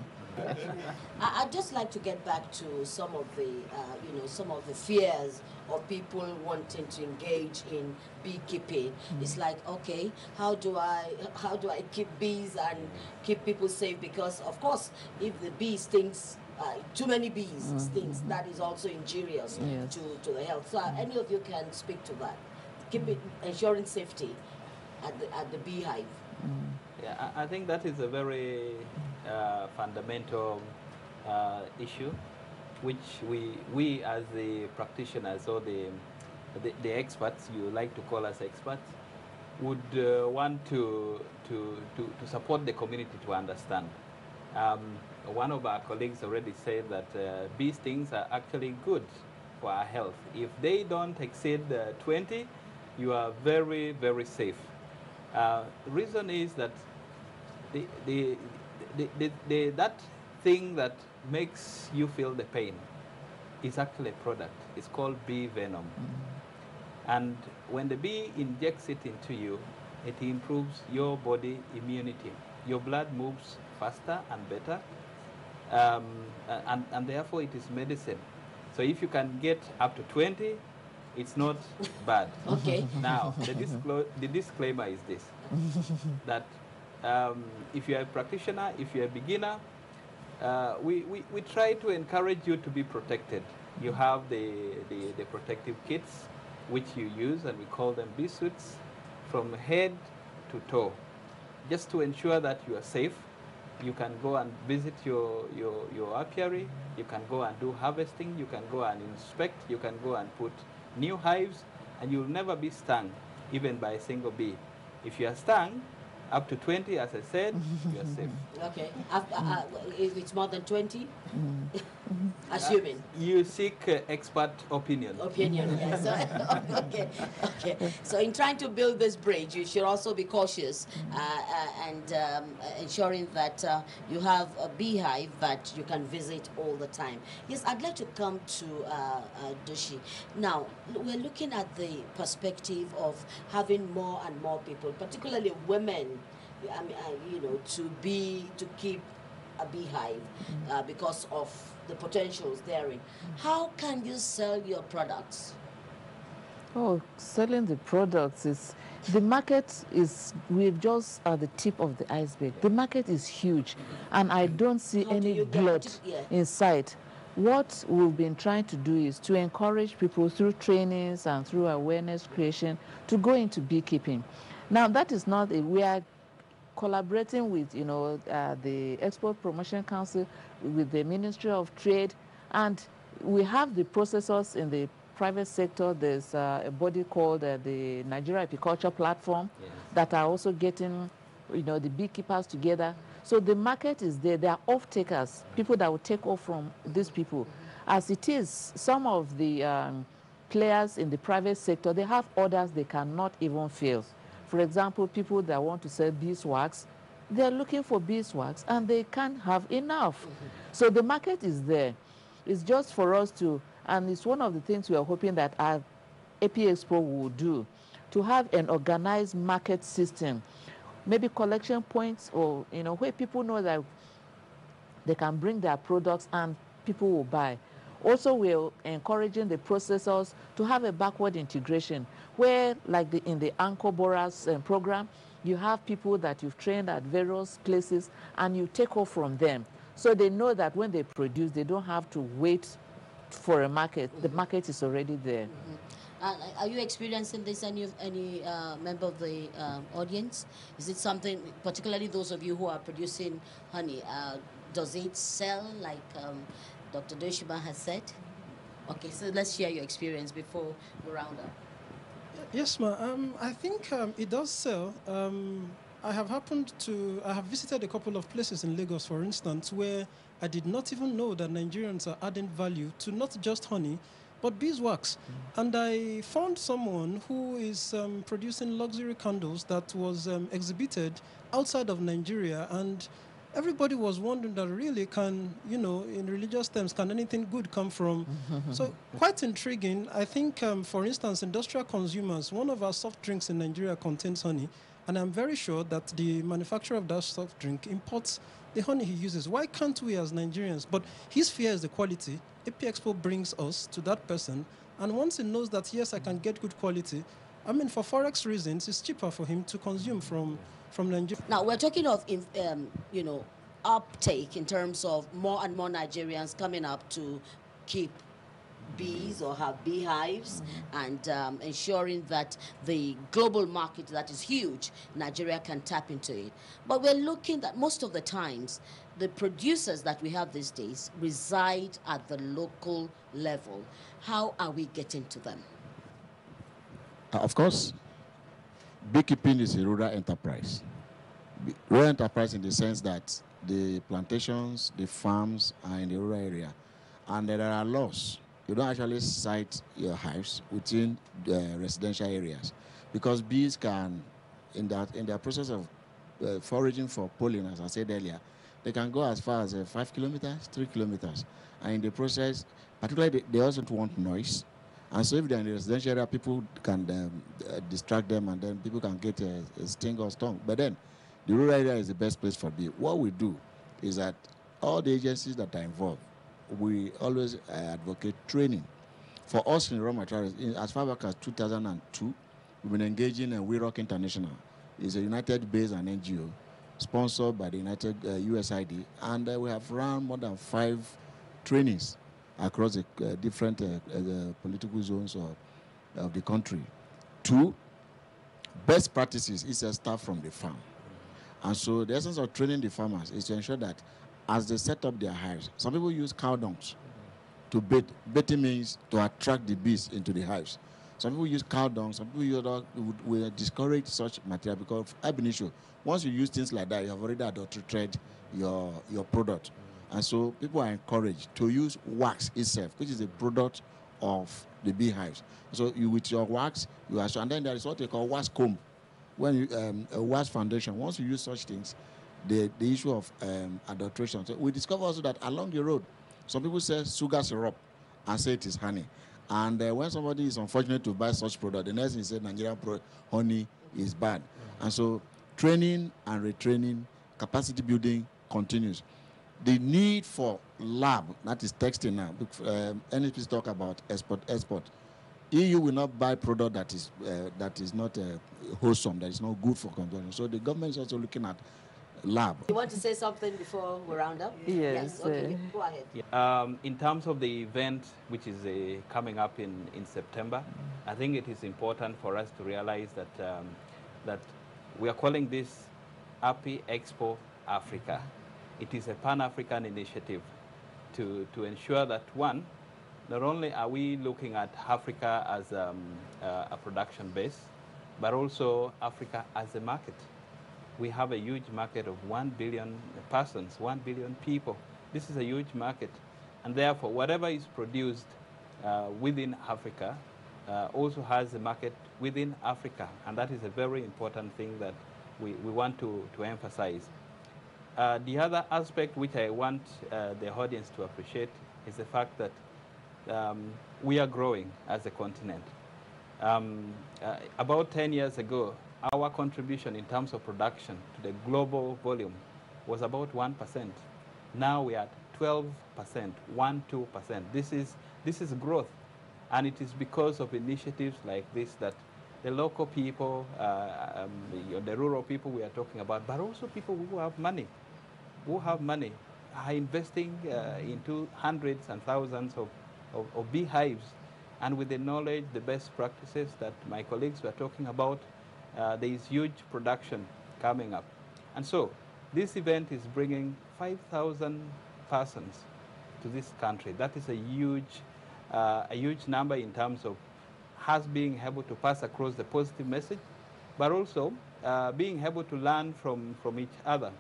I'd just like to get back to some of the fears of people wanting to engage in beekeeping. It's like, okay, how do I keep bees and keep people safe? Because of course, if the bee stings, too many bees stings, that is also injurious to the health. So any of you can speak to that. Keep it ensuring safety at the beehive. Yeah, I think that is a very fundamental issue, which we as the practitioners or the experts, you like to call us experts, would want to support the community to understand. One of our colleagues already said that bee stings are actually good for our health. If they don't exceed 20, you are very, very safe. The reason is that that thing that makes you feel the pain is actually a product. It's called bee venom. And when the bee injects it into you, it improves your body immunity. Your blood moves faster and better, and therefore it is medicine. So if you can get up to 20, it's not bad. Okay. Now, the disclaimer is this, that if you're a practitioner, if you're a beginner, we try to encourage you to be protected. You have the protective kits, which you use, and we call them bee suits, from head to toe, just to ensure that you are safe. You can go and visit your apiary, you can go and do harvesting, you can go and inspect, you can go and put new hives, and you'll never be stung, even by a single bee. If you are stung, up to 20, as I said, you are safe. Okay. If it's more than 20, assuming. You seek expert opinion. Opinion, yes. Okay. So in trying to build this bridge, you should also be cautious and ensuring that you have a beehive that you can visit all the time. Yes, I'd like to come to Doshi. Now, we're looking at the perspective of having more and more people, particularly women, to keep a beehive because of the potentials therein. How can you sell your products? Oh, selling the products is, the market is, we're just at the tip of the iceberg. The market is huge, and I don't see any glut in sight. What we've been trying to do is to encourage people through trainings and through awareness creation to go into beekeeping. Now, that is not we are collaborating with, the Export Promotion Council, with the Ministry of Trade, and we have the processors in the private sector. There's a body called the Nigerian Apiculture Platform that are also getting, the beekeepers together. So the market is there. There are off-takers, people that will take off from these people. As it is, some of the players in the private sector, they have orders they cannot even fill. For example, people that want to sell beeswax, they're looking for beeswax and they can't have enough. So the market is there. It's just for us to, and it's one of the things we are hoping that our AP Expo will do, to have an organized market system, maybe collection points, or where people know that they can bring their products and people will buy. Also, we're encouraging the processors to have a backward integration where, like in the Anchor Borers program, you have people that you've trained at various places and you take off from them. So they know that when they produce, they don't have to wait for a market. The market is already there. Are you experiencing this, any member of the audience? Is it something, particularly those of you who are producing honey, does it sell like Dr. Doshima has said? Okay, so let's share your experience before we round up. Yes, ma'am. I think it does sell. I have visited a couple of places in Lagos, for instance, where I did not even know that Nigerians are adding value to not just honey, but beeswax. And I found someone who is producing luxury candles that was exhibited outside of Nigeria, and everybody was wondering that really can, in religious terms, can anything good come from? So quite intriguing. I think, for instance, industrial consumers, one of our soft drinks in Nigeria contains honey, and I'm very sure that the manufacturer of that soft drink imports the honey he uses. Why can't we as Nigerians? But his fear is the quality. AP Expo brings us to that person, and once he knows that, yes, I can get good quality, for Forex reasons, it's cheaper for him to consume from Nigeria. Now, we're talking of, uptake in terms of more and more Nigerians coming up to keep bees or have beehives and ensuring that the global market that is huge, Nigeria can tap into it. But we're looking at most of the times, the producers that we have these days reside at the local level. How are we getting to them? Of course, beekeeping is a rural enterprise. Rural enterprise in the sense that the plantations, the farms are in the rural area, and there are laws. You don't actually site your hives within the residential areas, because bees can, in their process of foraging for pollen, as I said earlier, they can go as far as 5 kilometers, 3 kilometers, and in the process, particularly they also don't want noise. And so if they're in the residential area, people can distract them, and then people can get a sting or stung. But then the rural area is the best place for bee. What we do is that all the agencies that are involved, we always advocate training. For us in raw materials, as far back as 2002, we've been engaging in We Rock International. It's a United-based NGO sponsored by the United USAID, and we have run more than 5 trainings across the different political zones of the country. 2, best practices is a start from the farm. And so the essence of training the farmers is to ensure that as they set up their hives, some people use cow dungs to bait. Baiting means to attract the bees into the hives. Some people use cow dung, some people use will discourage such material because of ab initio. Once you use things like that, you have already adulterated your product. And so people are encouraged to use wax itself, which is a product of the beehives. So you, with your wax, you are, and then there is what they call wax comb. When you, a wax foundation, once you use such things, the issue of adulteration. So we discover also that along the road, some people say sugar syrup and say it is honey. And when somebody is unfortunate to buy such product, the next thing is Nigerian honey is bad. And so training and retraining, capacity building continues. The need for lab, that is texting now, NHPs talk about export. EU will not buy product that is not wholesome, that is not good for consumption. So the government is also looking at lab. You want to say something before we round up? Yes. Okay, go ahead. Yeah. In terms of the event, which is coming up in September, I think it is important for us to realize that that we are calling this Happy Expo Africa. It is a Pan-African initiative to ensure that, one, not only are we looking at Africa as a production base, but also Africa as a market. We have a huge market of 1 billion persons, 1 billion people. This is a huge market. And therefore, whatever is produced within Africa also has a market within Africa. And that is a very important thing that we want to emphasize. The other aspect which I want the audience to appreciate is the fact that we are growing as a continent. About 10 years ago, our contribution in terms of production to the global volume was about 1%. Now we are at 12%, 12%. This is growth, and it is because of initiatives like this that the local people, the rural people we are talking about, but also people who have money, are investing into hundreds and thousands of beehives. And with the knowledge, the best practices that my colleagues were talking about, there is huge production coming up. And so this event is bringing 5,000 persons to this country. That is a huge number in terms of us being able to pass across the positive message, but also being able to learn from each other.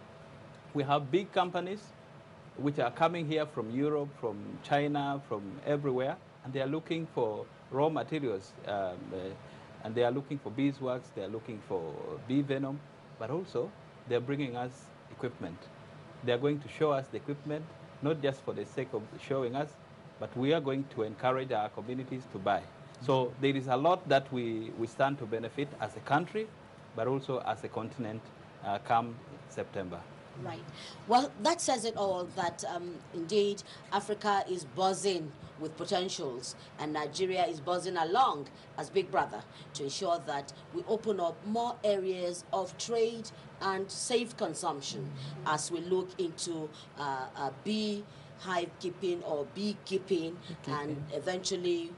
We have big companies which are coming here from Europe, from China, from everywhere, and they are looking for raw materials, and they are looking for beeswax, they are looking for bee venom, but also they are bringing us equipment. They are going to show us the equipment, not just for the sake of showing us, but we are going to encourage our communities to buy. So there is a lot that we stand to benefit as a country, but also as a continent come September. Right. Well, that says it all, that indeed Africa is buzzing with potentials, and Nigeria is buzzing along as big brother to ensure that we open up more areas of trade and safe consumption as we look into bee hive keeping or beekeeping, and eventually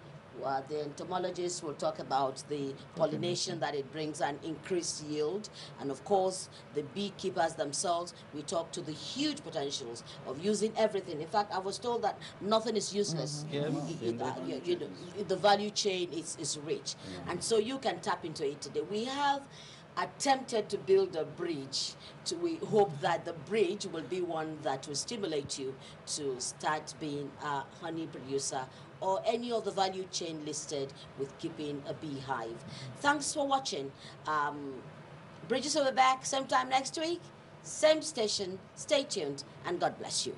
the entomologists will talk about the pollination that it brings and increased yield. And of course, the beekeepers themselves, we talk to the huge potentials of using everything. In fact, I was told that nothing is useless. The value chain is rich. And so you can tap into it today. We have attempted to build a bridge. We hope that the bridge will be one that will stimulate you to start being a honey producer or any of the value chain listed with keeping a beehive. Thanks for watching. Bridges will be back same time next week, same station. Stay tuned, and God bless you.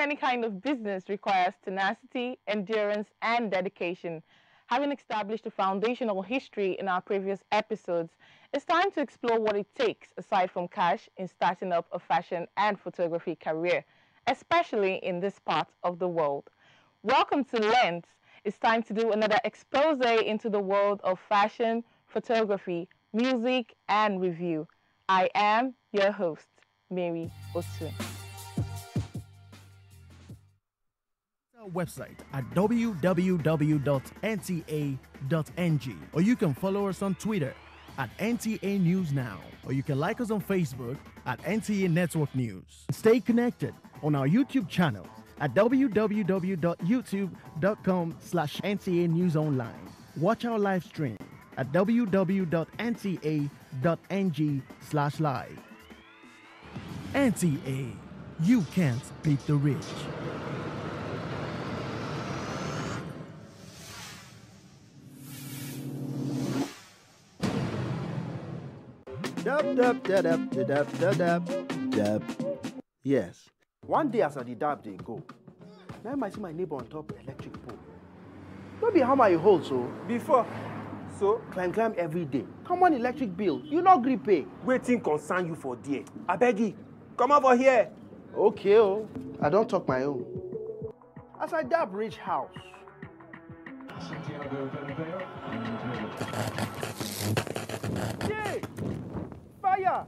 any kind of business requires tenacity, endurance, and dedication. Having established a foundational history in our previous episodes, it's time to explore what it takes, aside from cash, in starting up a fashion and photography career, especially in this part of the world. Welcome to Lens. It's time to do another expose into the world of fashion, photography, music, and review. I am your host, Mary Otu. Our website at www.nta.ng, or you can follow us on Twitter at NTA News Now, or you can like us on Facebook at NTA Network News. Stay connected on our YouTube channel at www.youtube.com/NTA News Online. Watch our live stream at www.nta.ng/live. NTA, you can't beat the rich. Dab. Yes. One day as I did dab, they go. Now I might see my neighbor on top electric pole. No be how my hold so. Before. So? Climb every day. Come on electric bill. You not gree pay. Waiting concern you for there. I beg you. Come over here. Okay, oh. I don't talk my own. As I dab reach house. Yay! Fire!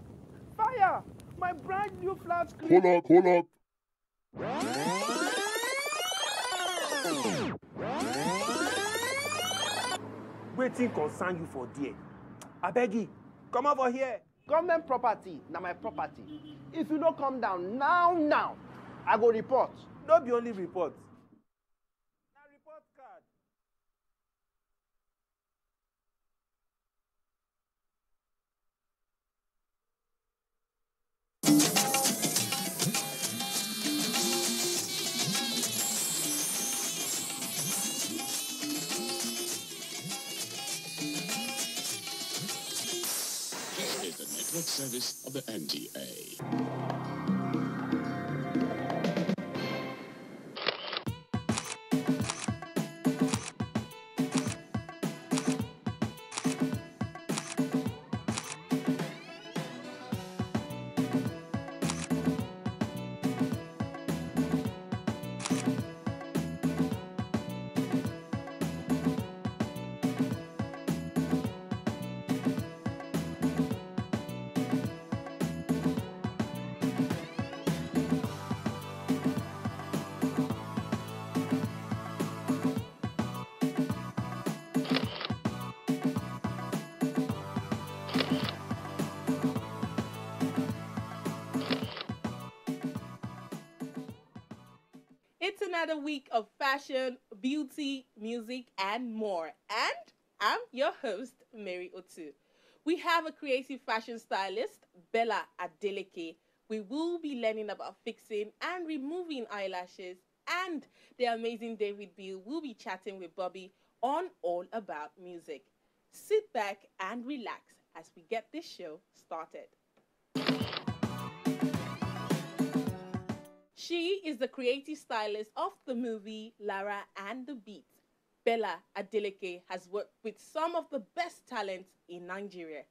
Fire! My brand new flat screen. Hold up. Waiting concern you for there. I beg you. Come over here. Government property, now my property. If you don't come down now, I go report. Don't be only report. Now report card. This is the network service of the NTA. It's another week of fashion, beauty, music, and more. And I'm your host, Mary Otu. We have a creative fashion stylist, Bella Adeleke. We will be learning about fixing and removing eyelashes. And the amazing David Bill will be chatting with Bobby on All About Music. Sit back and relax as we get this show started. She is the creative stylist of the movie Lara and the Beat. Bella Adeleke has worked with some of the best talents in Nigeria.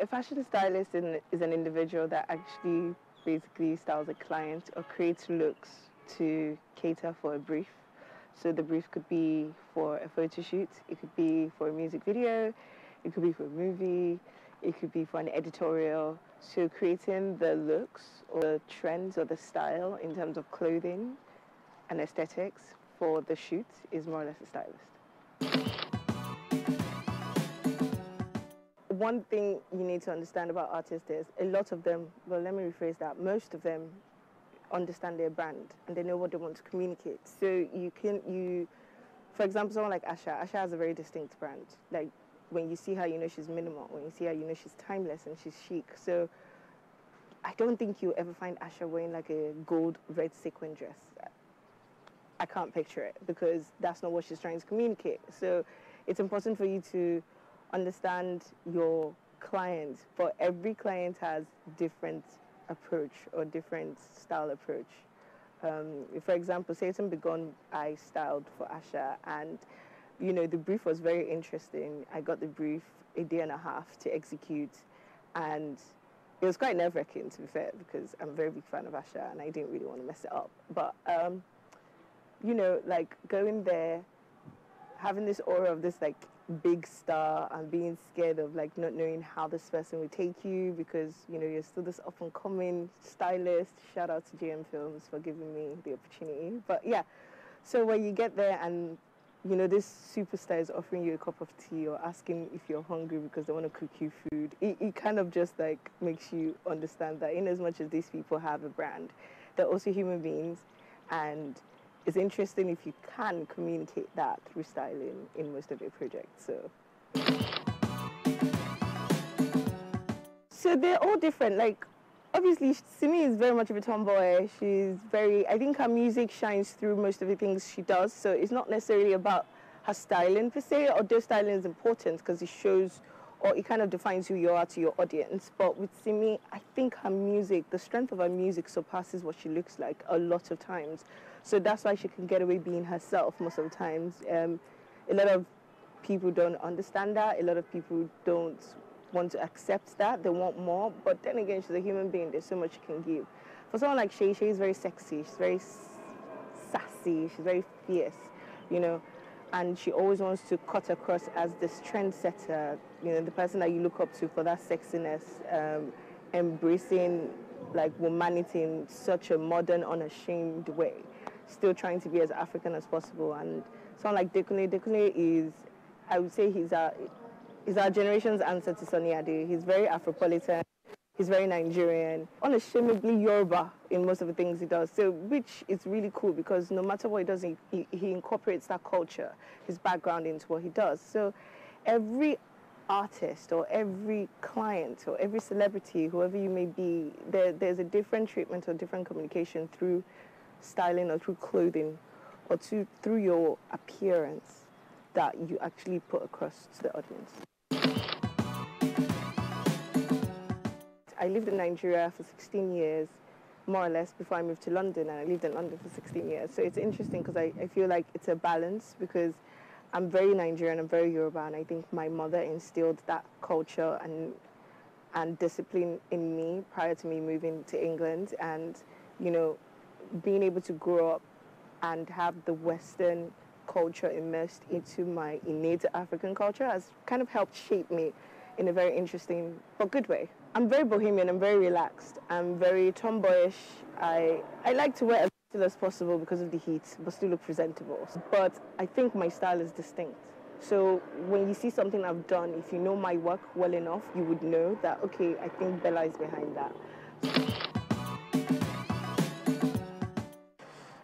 A fashion stylist is an individual that actually basically styles a client or creates looks to cater for a brief. So the brief could be for a photo shoot, it could be for a music video, it could be for a movie, it could be for an editorial. So creating the looks or the trends or the style in terms of clothing and aesthetics for the shoot is more or less a stylist. One thing you need to understand about artists is a lot of them, well, let me rephrase that, most of them understand their brand and they know what they want to communicate. So for example, someone like Asha has a very distinct brand. Like, when you see her, you know she's minimal. When you see her, you know she's timeless and she's chic. So I don't think you'll ever find Asha wearing like a gold red sequin dress. I can't picture it because that's not what she's trying to communicate. So it's important for you to understand your client, but every client has different approach or different style approach. For example, Satan Begun, I styled for Asha, and you know, the brief was very interesting. I got the brief a day and a half to execute, and it was quite nerve-wracking, to be fair, because I'm a very big fan of Asha and I didn't really want to mess it up. But you know, like going there, having this aura of this like big star and being scared of like not knowing how this person will take you, because you know you're still this up and coming stylist. Shout out to GM Films for giving me the opportunity. But yeah, so when you get there and you know this superstar is offering you a cup of tea or asking if you're hungry because they want to cook you food, it kind of just like makes you understand that in as much as these people have a brand, they're also human beings, and it's interesting if you can communicate that through styling in most of your projects. So they're all different. Like, obviously, Simi is very much of a tomboy. She's very, I think her music shines through most of the things she does. So it's not necessarily about her styling per se, although styling is important because it shows or it kind of defines who you are to your audience. But with Simi, I think her music, the strength of her music surpasses what she looks like a lot of times. So that's why she can get away being herself most of the times. A lot of people don't understand that. A lot of people don't want to accept that. They want more. But then again, she's a human being. There's so much she can give. For someone like Shay is very sexy. She's very sassy. She's very fierce, you know. And she always wants to cut across as this trendsetter, you know, the person that you look up to for that sexiness, embracing like womanity in such a modern, unashamed way, still trying to be as African as possible. And someone like Dekunle is, I would say he's our generation's answer to Sunny Ade. He's very Afropolitan. He's very Nigerian, unashamedly Yoruba in most of the things he does. So, which is really cool because no matter what he does, he incorporates that culture, his background into what he does. So, every artist or every client or every celebrity, whoever you may be, there's a different treatment or different communication through styling or through clothing or through your appearance that you actually put across to the audience. I lived in Nigeria for 16 years, more or less, before I moved to London, and I lived in London for 16 years. So it's interesting because I feel like it's a balance because I'm very Nigerian, I'm very Yoruba, and I think my mother instilled that culture and discipline in me prior to me moving to England. And, you know, being able to grow up and have the Western culture immersed into my innate African culture has kind of helped shape me in a very interesting but good way. I'm very bohemian, I'm very relaxed, I'm very tomboyish. I like to wear as little as possible because of the heat, but still look presentable. But I think my style is distinct. So when you see something I've done, if you know my work well enough, you would know that, okay, I think Bella is behind that.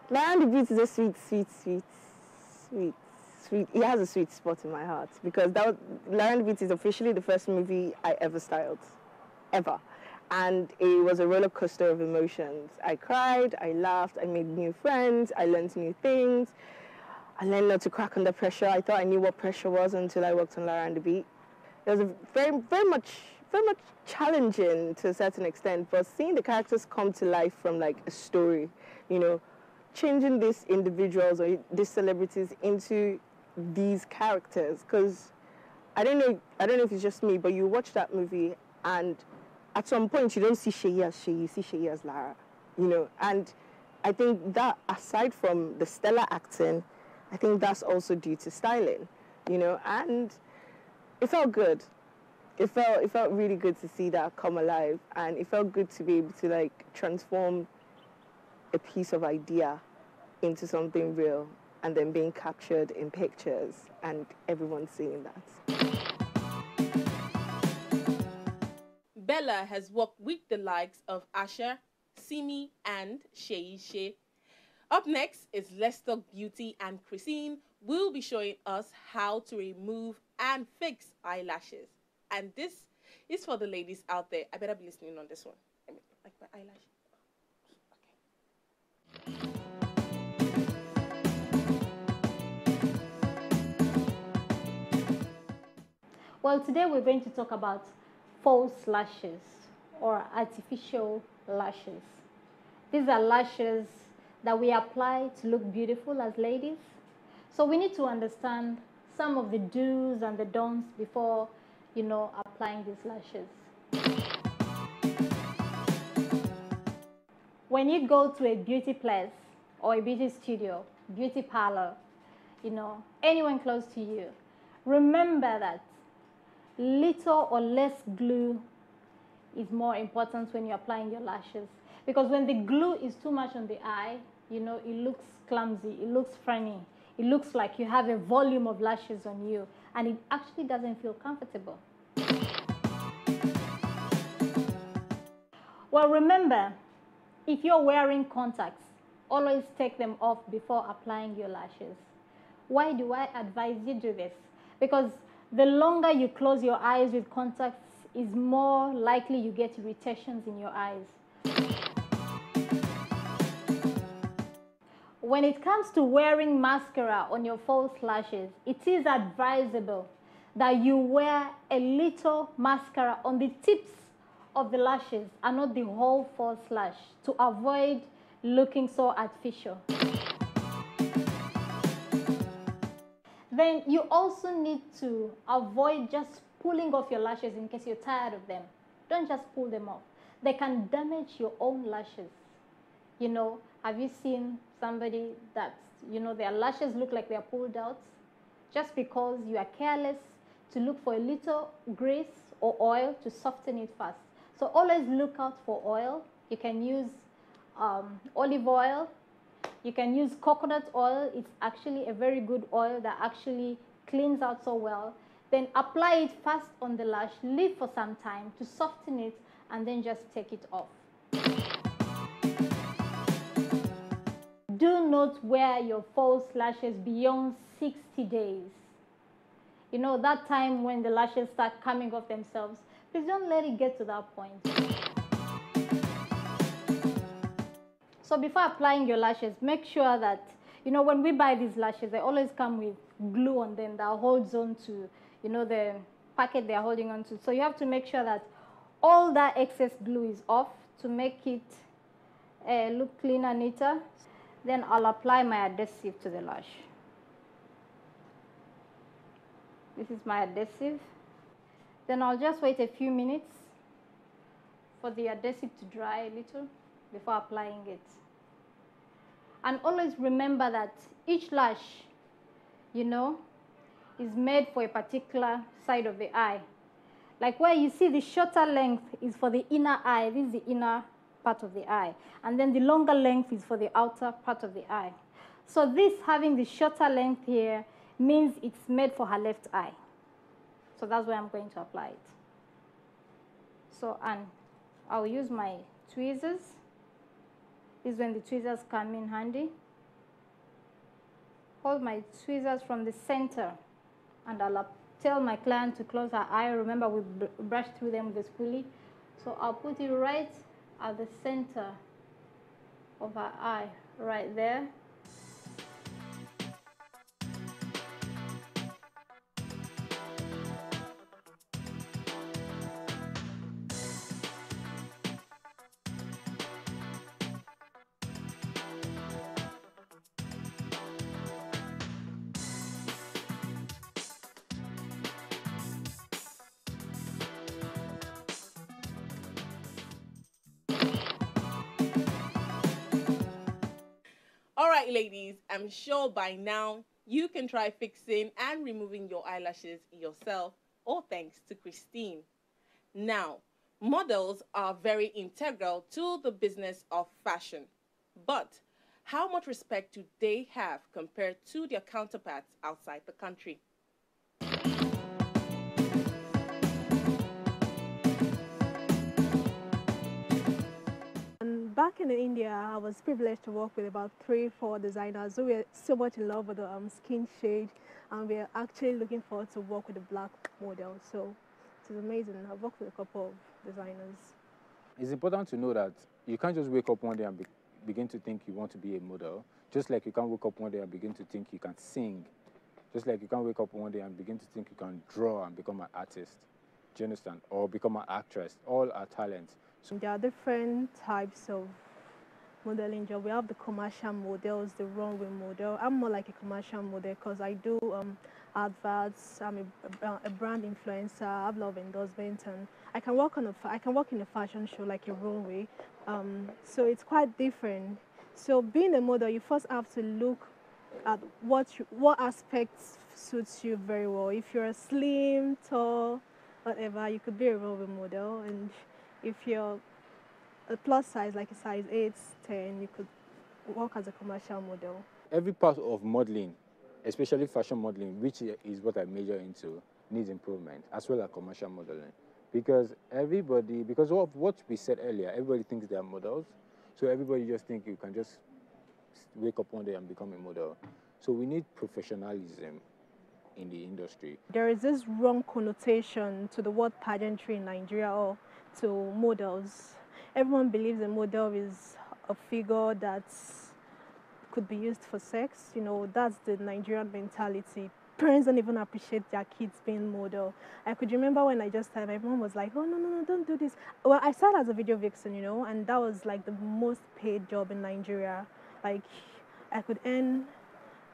Lion the Beat is a sweet. It has a sweet spot in my heart because Lion the Beat is officially the first movie I ever styled, ever. And it was a roller coaster of emotions. I cried, I laughed, I made new friends, I learned new things. I learned not to crack under pressure. I thought I knew what pressure was until I worked on Lion the Beat. It was very much challenging to a certain extent, but seeing the characters come to life from like a story, you know, changing these individuals or these celebrities into these characters, because I don't know if it's just me, but you watch that movie and at some point you don't see Sheyi as Sheyi, you see Sheyi as Lara, you know. And I think that aside from the stellar acting, I think that's also due to styling, you know. And it felt good. It felt really good to see that come alive, and it felt good to be able to like transform a piece of idea into something real and then being captured in pictures and everyone seeing that. Bella has worked with the likes of Asha, Simi, and Sheyi. Up next is Let's Talk Beauty, and Christine will be showing us how to remove and fix eyelashes. And this is for the ladies out there. I better be listening on this one. I mean, like my eyelash. Well, today we're going to talk about false lashes or artificial lashes. These are lashes that we apply to look beautiful as ladies. So we need to understand some of the do's and the don'ts before, applying these lashes. When you go to a beauty place or a beauty studio, beauty parlor, anyone close to you, remember that little or less glue is more important when you're applying your lashes. Because when the glue is too much on the eye, it looks clumsy, it looks funny. It looks like you have a volume of lashes on you, and it actually doesn't feel comfortable. Well, remember, if you're wearing contacts, always take them off before applying your lashes. Why do I advise you do this? Because the longer you close your eyes with contacts, is more likely you get irritations in your eyes. When it comes to wearing mascara on your false lashes, it is advisable that you wear a little mascara on the tips of the lashes and not the whole false lash to avoid looking so artificial. Then you also need to avoid just pulling off your lashes in case you're tired of them. Don't just pull them off. They can damage your own lashes. Have you seen somebody that, their lashes look like they're pulled out? Just because you are careless to look for a little grease or oil to soften it fast. So always look out for oil. You can use olive oil. You can use coconut oil. It's actually a very good oil that actually cleans out so well. Then apply it fast on the lash, leave for some time to soften it, and then just take it off. Do not wear your false lashes beyond 60 days. That time when the lashes start coming off themselves, please don't let it get to that point. So before applying your lashes, make sure that, when we buy these lashes, they always come with glue on them that holds on to, the packet they're holding on to. So you have to make sure that all that excess glue is off to make it look cleaner, neater. Then I'll apply my adhesive to the lash. This is my adhesive. Then I'll just wait a few minutes for the adhesive to dry a little before applying it. And always remember that each lash, is made for a particular side of the eye. Like where you see the shorter length is for the inner eye. This is the inner part of the eye. And then the longer length is for the outer part of the eye. So this having the shorter length here means it's made for her left eye. So that's where I'm going to apply it. So, and I'll use my tweezers. This is when the tweezers come in handy. Hold my tweezers from the center, and I'll tell my client to close her eye. Remember, we brushed through them with a spoolie. So I'll put it right at the center of her eye, right there. All right, ladies, I'm sure by now you can try fixing and removing your eyelashes yourself, all thanks to Christine. Now, models are very integral to the business of fashion, but how much respect do they have compared to their counterparts outside the country? Back in India, I was privileged to work with about 3-4 designers who were so much in love with the skin shade, and we're actually looking forward to work with a black model. So it's amazing. I've worked with a couple of designers. It's important to know that you can't just wake up one day and begin to think you want to be a model, just like you can't wake up one day and begin to think you can sing, just like you can't wake up one day and begin to think you can draw and become an artist. Do you understand? Or become an actress. All are talents. So there are different types of modeling job. We have the commercial models, the runway model. I'm more like a commercial model because I do adverts. I'm a brand influencer. I have a lot of endorsements, and I can work in a fashion show like a runway. So it's quite different. So being a model, you first have to look at what aspects suits you very well. If you're slim, tall, whatever, you could be a runway model, and if you're a plus size, like a size 8, 10, you could work as a commercial model. Every part of modeling, especially fashion modeling, which is what I major into, needs improvement, as well as commercial modeling. Because of what we said earlier, everybody thinks they are models, so everybody just thinks you can just wake up one day and become a model. So we need professionalism in the industry. There is this wrong connotation to the word pageantry in Nigeria or to models. Everyone believes a model is a figure that could be used for sex. You know, that's the Nigerian mentality. Parents don't even appreciate their kids being model. I could remember when I just started, my mom was like, oh, no, don't do this. Well, I started as a video vixen, you know, and that was like the most paid job in Nigeria. Like, I could earn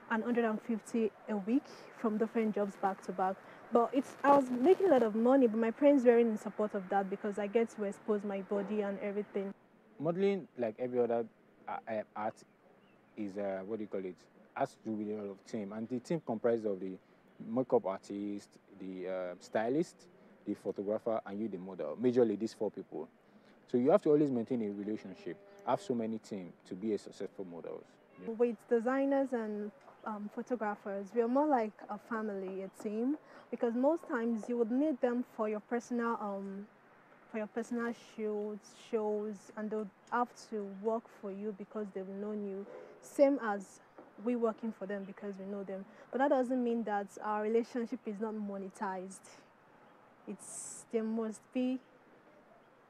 150 a week from different jobs back to back. But I was making a lot of money, but my parents weren't in support of that because I get to expose my body and everything. Modeling, like every other art, is has to do with a lot of team. And the team comprises of the makeup artist, the stylist, the photographer, and you, the model. Majorly, these 4 people. So you have to always maintain a relationship, have so many teams to be a successful model. Yeah. With designers and photographers, we are more like a family, a team, because most times you would need them for your personal shoots, shows, and they'll have to work for you because they've known you, same as we working for them because we know them. But that doesn't mean that our relationship is not monetized. There must be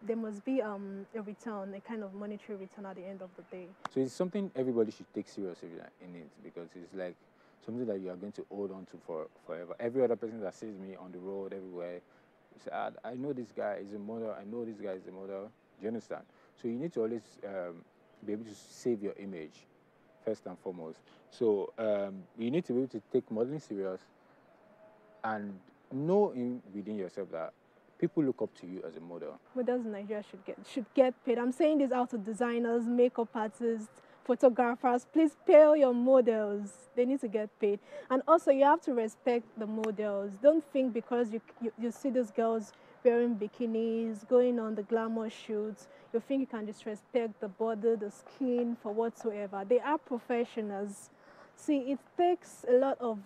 a return, a kind of monetary return at the end of the day. So it's something everybody should take seriously in it, because it's like something that you are going to hold on to forever. Every other person that sees me on the road, everywhere, say, I know this guy is a model, I know this guy is a model. Do you understand? So you need to always be able to save your image, first and foremost. So you need to be able to take modeling serious and know within yourself that people look up to you as a model. Models in Nigeria should get paid. I'm saying this out to designers, makeup artists, photographers. Please pay your models. They need to get paid. And also, you have to respect the models. Don't think because you see these girls wearing bikinis, going on the glamour shoots, you think you can disrespect the body, the skin, for whatsoever. They are professionals. See, it takes a lot of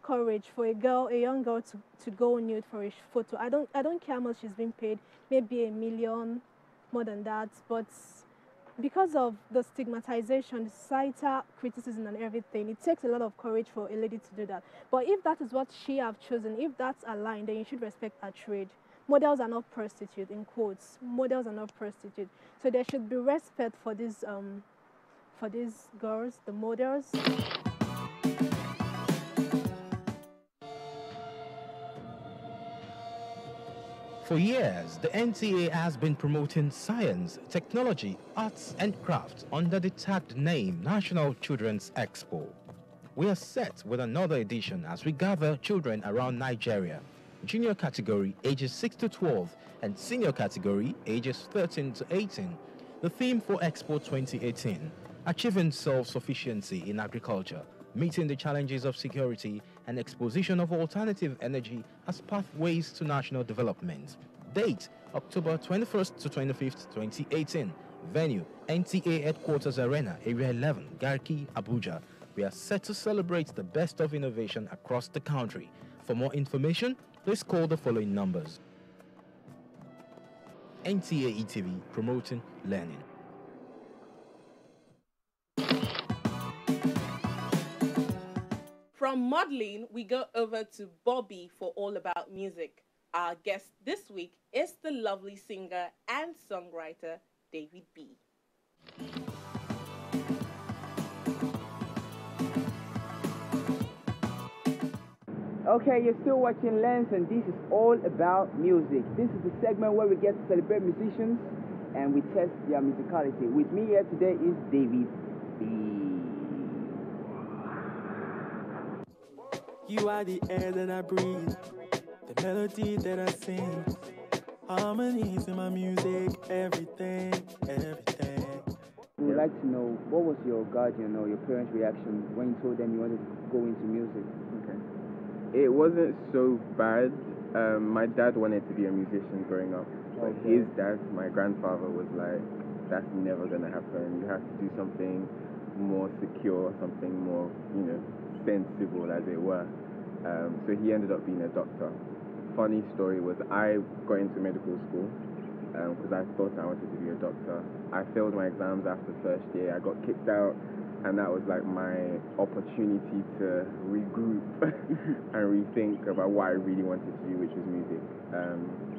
courage for a young girl to go nude for a photo. I don't care how much she's being paid, maybe $1 million, more than that, but because of the stigmatization, the societal criticism and everything, it takes a lot of courage for a lady to do that. But if that is what she have chosen, if that's aligned, then you should respect her trade. Models are not prostitutes, in quotes. Models are not prostitutes. So there should be respect for these girls, the models. For years, the NTA has been promoting science, technology, arts and crafts under the tagged name National Children's Expo. We are set with another edition as we gather children around Nigeria, junior category ages 6 to 12 and senior category ages 13 to 18. The theme for Expo 2018, achieving self-sufficiency in agriculture, meeting the challenges of security and exposition of alternative energy as pathways to national development. Date, October 21st to 25th, 2018. Venue, NTA Headquarters Arena, Area 11, Garki, Abuja. We are set to celebrate the best of innovation across the country. For more information, please call the following numbers. NTA ETV, promoting learning. From modeling, we go over to Bobby for All About Music. Our guest this week is the lovely singer and songwriter, David B. Okay, you're still watching Lens, and this is all about music. This is the segment where we get to celebrate musicians and we test their musicality. With me here today is David B. You are the air that I breathe, the melody that I sing, harmonies in my music, everything, everything. We would like to know, what was your guardian or your parents' reaction when you told them you wanted to go into music? Okay. It wasn't so bad. My dad wanted to be a musician growing up, but his dad, my grandfather, was like, that's never going to happen. You have to do something more secure, something more, sensible, as it were. So he ended up being a doctor. Funny story was I got into medical school because I thought I wanted to be a doctor. I failed my exams after the first year. I got kicked out. And that was like my opportunity to regroup and rethink about what I really wanted to do, which was music.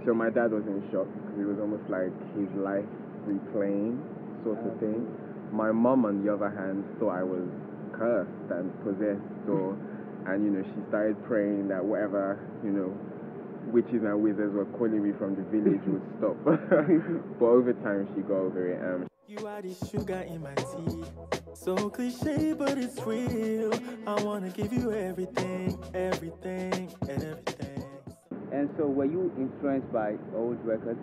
So my dad was in shock because it was almost like his life replaying sort of thing. My mum, on the other hand, thought I was cursed and possessed, and she started praying that whatever, witches and wizards were calling me from the village would stop. But over time, she got over it. You are the sugar in my tea. So cliche, but it's real. I wanna give you everything, everything, everything. And so, were you influenced by old records?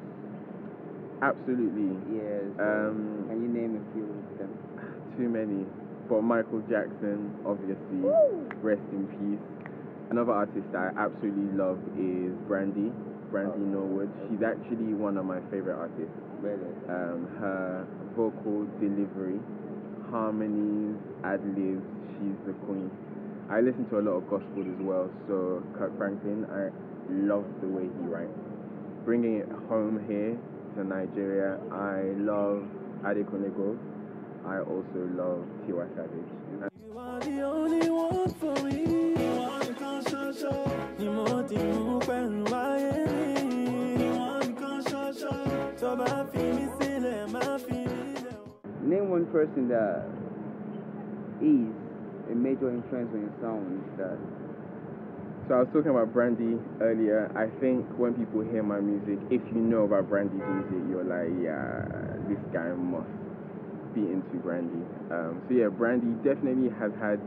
Absolutely. Yes. Can you name a few of them? Too many. But Michael Jackson, obviously, rest in peace. Another artist that I absolutely love is Brandy Norwood. She's actually one of my favorite artists. Really? Her vocal delivery, harmonies, ad-libs, she's the queen. I listen to a lot of gospel as well, so Kirk Franklin, I love the way he writes. Bringing it home here to Nigeria, I love Adekunle Gold. I also love Tiwa Savage. You are the only one for me. Name one person that is a major influence on your sound. So I was talking about Brandy earlier. I think when people hear my music, if you know about Brandy's music, you're like, yeah, this guy must be into Brandy. So yeah, Brandy definitely has had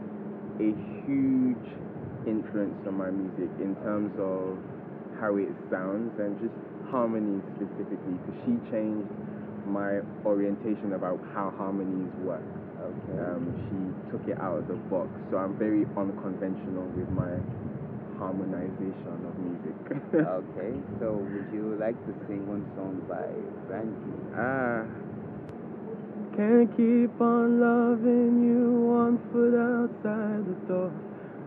a huge influence on my music in terms of how it sounds and just harmonies specifically, because she changed my orientation about how harmonies work. She took it out of the box, so I'm very unconventional with my harmonization of music. Okay, so would you like to sing one song by Brandy? Can't keep on loving you, one foot outside the door.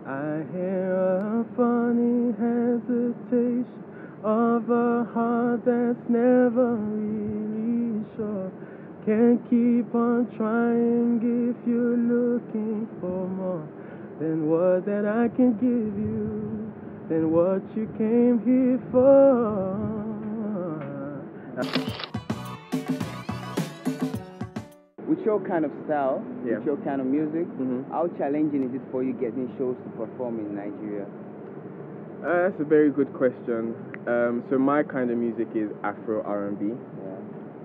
I hear a funny hesitation of a heart that's never really sure. Can't keep on trying if you're looking for more than what that I can give you, than what you came here for. With your kind of style, with your kind of music, how challenging is it for you getting shows to perform in Nigeria? That's a very good question. So my kind of music is Afro R&B,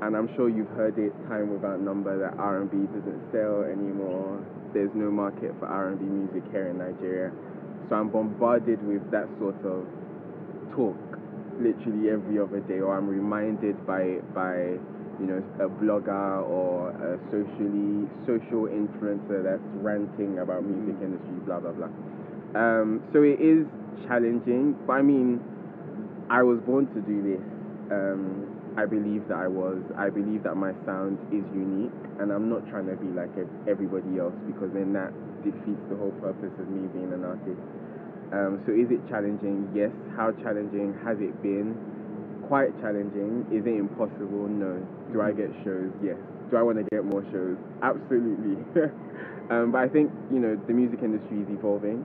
and I'm sure you've heard it time without number that R&B doesn't sell anymore. There's no market for R&B music here in Nigeria. So I'm bombarded with that sort of talk literally every other day, or I'm reminded by a blogger or a social influencer that's ranting about music industry, blah blah blah. So it is challenging, but I mean, I was born to do this. I believe that my sound is unique, and I'm not trying to be like everybody else, because then that defeats the whole purpose of me being an artist. So is it challenging? Yes. How challenging has it been? Quite challenging. Is it impossible? No. Do I get shows? Yes. Do I want to get more shows? Absolutely. But I think, the music industry is evolving,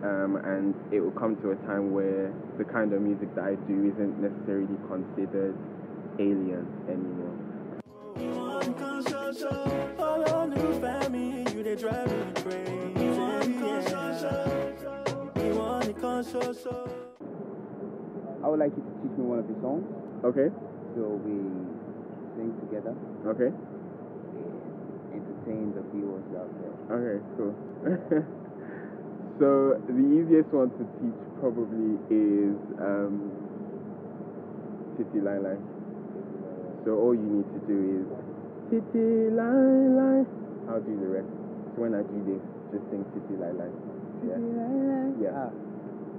and it will come to a time where the kind of music that I do isn't necessarily considered alien anymore. I would like you to teach me one of your songs. Okay. So we sing together. Okay. And entertain the viewers out there. Okay, cool. So the easiest one to teach probably is Titi Line Line. So all you need to do is Titi Line Line. I'll do the rest. So when I do this, just sing Titi Line Line. Yeah. Yeah.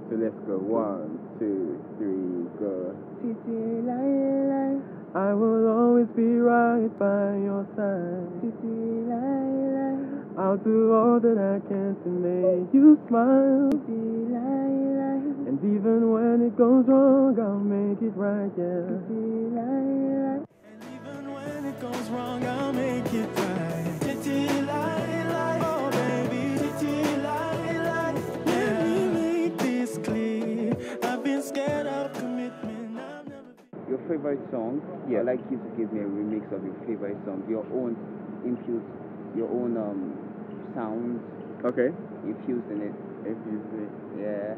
So let's go. 1, 2, 3, go. Titi Line Line, I will always be right by your side. Titi Line Line, I'll do all that I can to make you smile. Titi Line Line, and even when it goes wrong, I'll make it right, yeah. Titi Line Line, and even when it goes wrong, I'll make it right. Titi Line Line, oh baby, Titi Line Line, let me make this clear. I've been scared of commitment. Your favorite song? Yeah. I'd like you to give me a remix of your favorite song. Your own input, your own sounds. Okay. Infused in it. Infused in it. Yeah.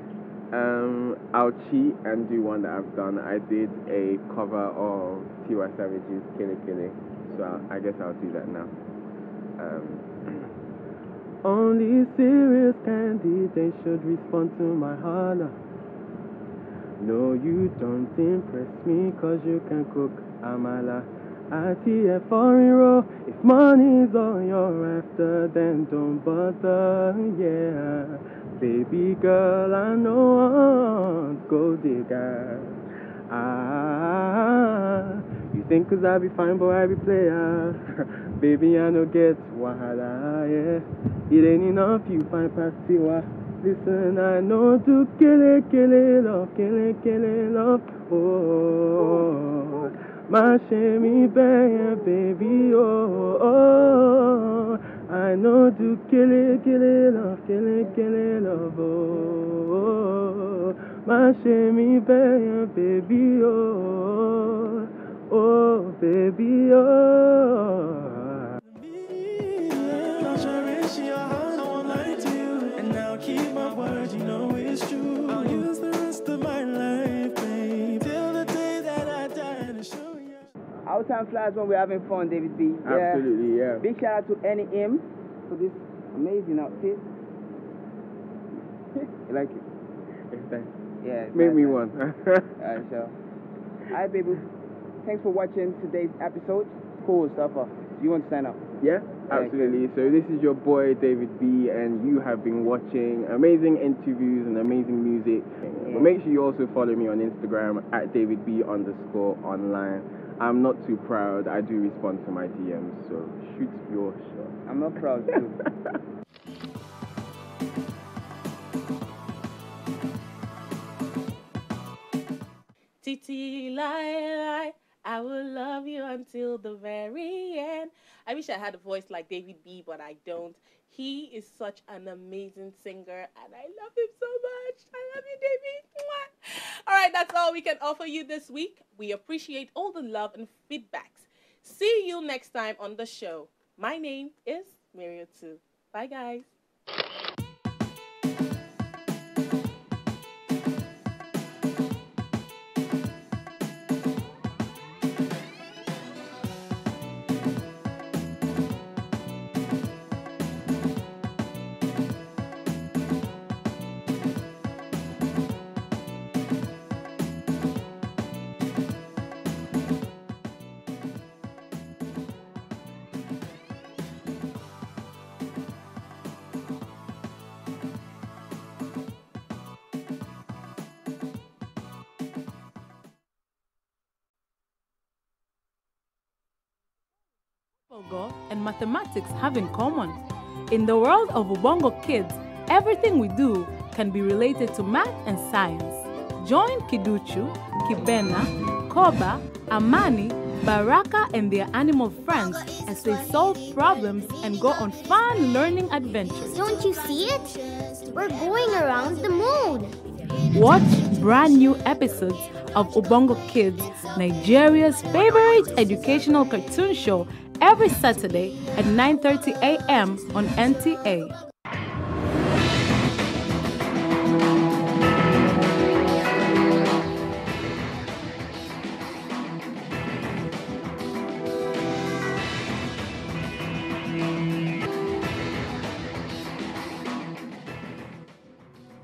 I'll cheat and do one that I've done. I did a cover of Tiwa Savage's Kille Kille. So I guess I'll do that now. Only serious candidates should respond to my holler. No, you don't impress me, cause you can cook amala. ITF foreign roll. If money's all you're after, then don't bother, yeah. Baby girl, I know I'm gold digger. You think cause I be fine, boy, I be player. Baby, I no get wahala, yeah. It ain't enough, you find past Tiwa. Listen, I know to kille love, oh, my shame baby, oh, I know to kille love, oh, my shame baby, oh, baby, oh. I'll cherish your heart, I won't lie to you, and I'll keep my word, you know it's true. I'll use the rest of my life, babe, till the day that I die to show you. Our time flies when we're having fun, David B. Absolutely, yeah. Big shout out to NEM for this amazing outfit. You like it? Thanks. Yeah. Make me one. Alright, sure. Alright, baby. Thanks for watching today's episode. Cool, Stuffer. Do you want to sign up? Yeah, absolutely. So this is your boy David B, and you have been watching amazing interviews and amazing music. Yeah. But make sure you also follow me on Instagram at DavidB_online. I'm not too proud. I do respond to my DMs, so shoot your shot. I'm not proud too. Titi lie, I will love you until the very end. I wish I had a voice like David B, but I don't. He is such an amazing singer, and I love him so much. I love you, David. Mwah. All right, that's all we can offer you this week. We appreciate all the love and feedbacks. See you next time on the show. My name is Mariotu. Bye, guys. And mathematics have in common. In the world of Ubongo Kids, everything we do can be related to math and science. Join Kiduchu, Kibena, Koba, Amani, Baraka, and their animal friends as they solve problems and go on fun learning adventures. Don't you see it? We're going around the moon. Watch brand new episodes of Ubongo Kids, Nigeria's favorite educational cartoon show, every Saturday at 9:30 a.m. on NTA.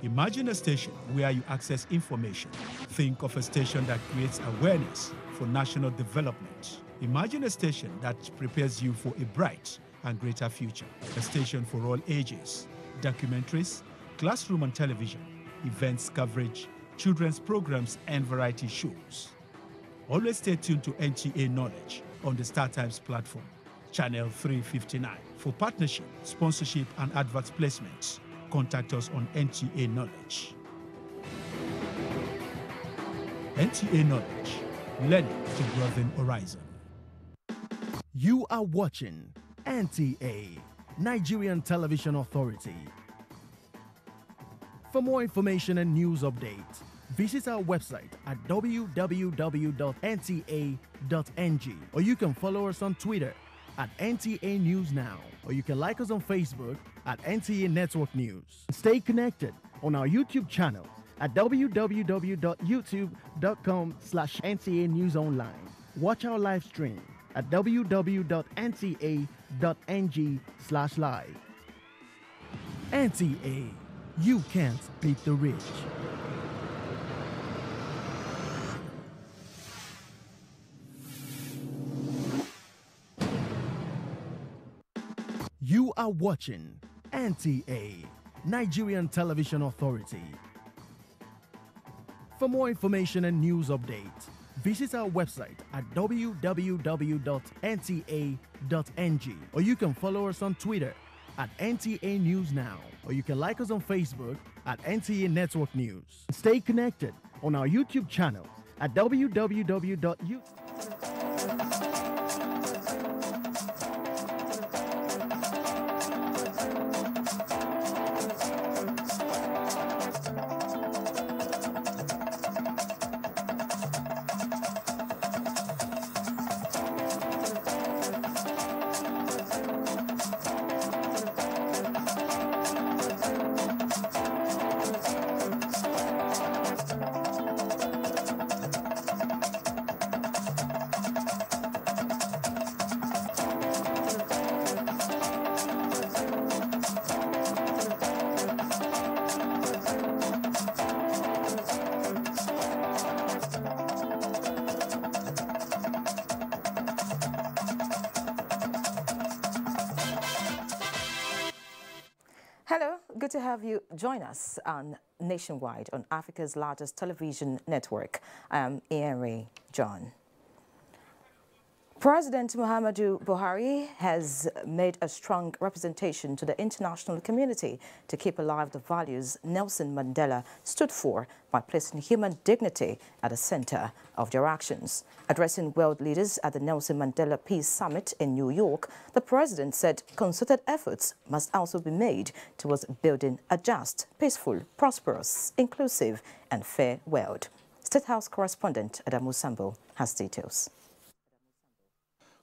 Imagine a station where you access information. Think of a station that creates awareness for national development. Imagine a station that prepares you for a bright and greater future. A station for all ages. Documentaries, classroom and television, events coverage, children's programs and variety shows. Always stay tuned to NTA Knowledge on the StarTimes platform, channel 359. For partnership, sponsorship and advert placements, contact us on NTA Knowledge. NTA Knowledge, learning to broaden horizon. You are watching NTA, Nigerian Television Authority. For more information and news updates, visit our website at www.nta.ng, or you can follow us on Twitter at NTA News Now, or you can like us on Facebook at NTA Network News. Stay connected on our YouTube channel at www.youtube.com/NTA News Online. Watch our live stream at www.nta.ng/live. NTA, you can't beat the rich. You are watching NTA, Nigerian Television Authority. For more information and news updates, visit our website at www.nta.ng, or you can follow us on Twitter at NTA News Now, or you can like us on Facebook at NTA Network News. Stay connected on our YouTube channel at www.youtube. Hello, good to have you join us on Nationwide on Africa's largest television network. I'm Erin John. President Muhammadu Buhari has made a strong representation to the international community to keep alive the values Nelson Mandela stood for by placing human dignity at the center of their actions. Addressing world leaders at the Nelson Mandela Peace Summit in New York, the president said concerted efforts must also be made towards building a just, peaceful, prosperous, inclusive and fair world. State House correspondent Adamu Sambo has details.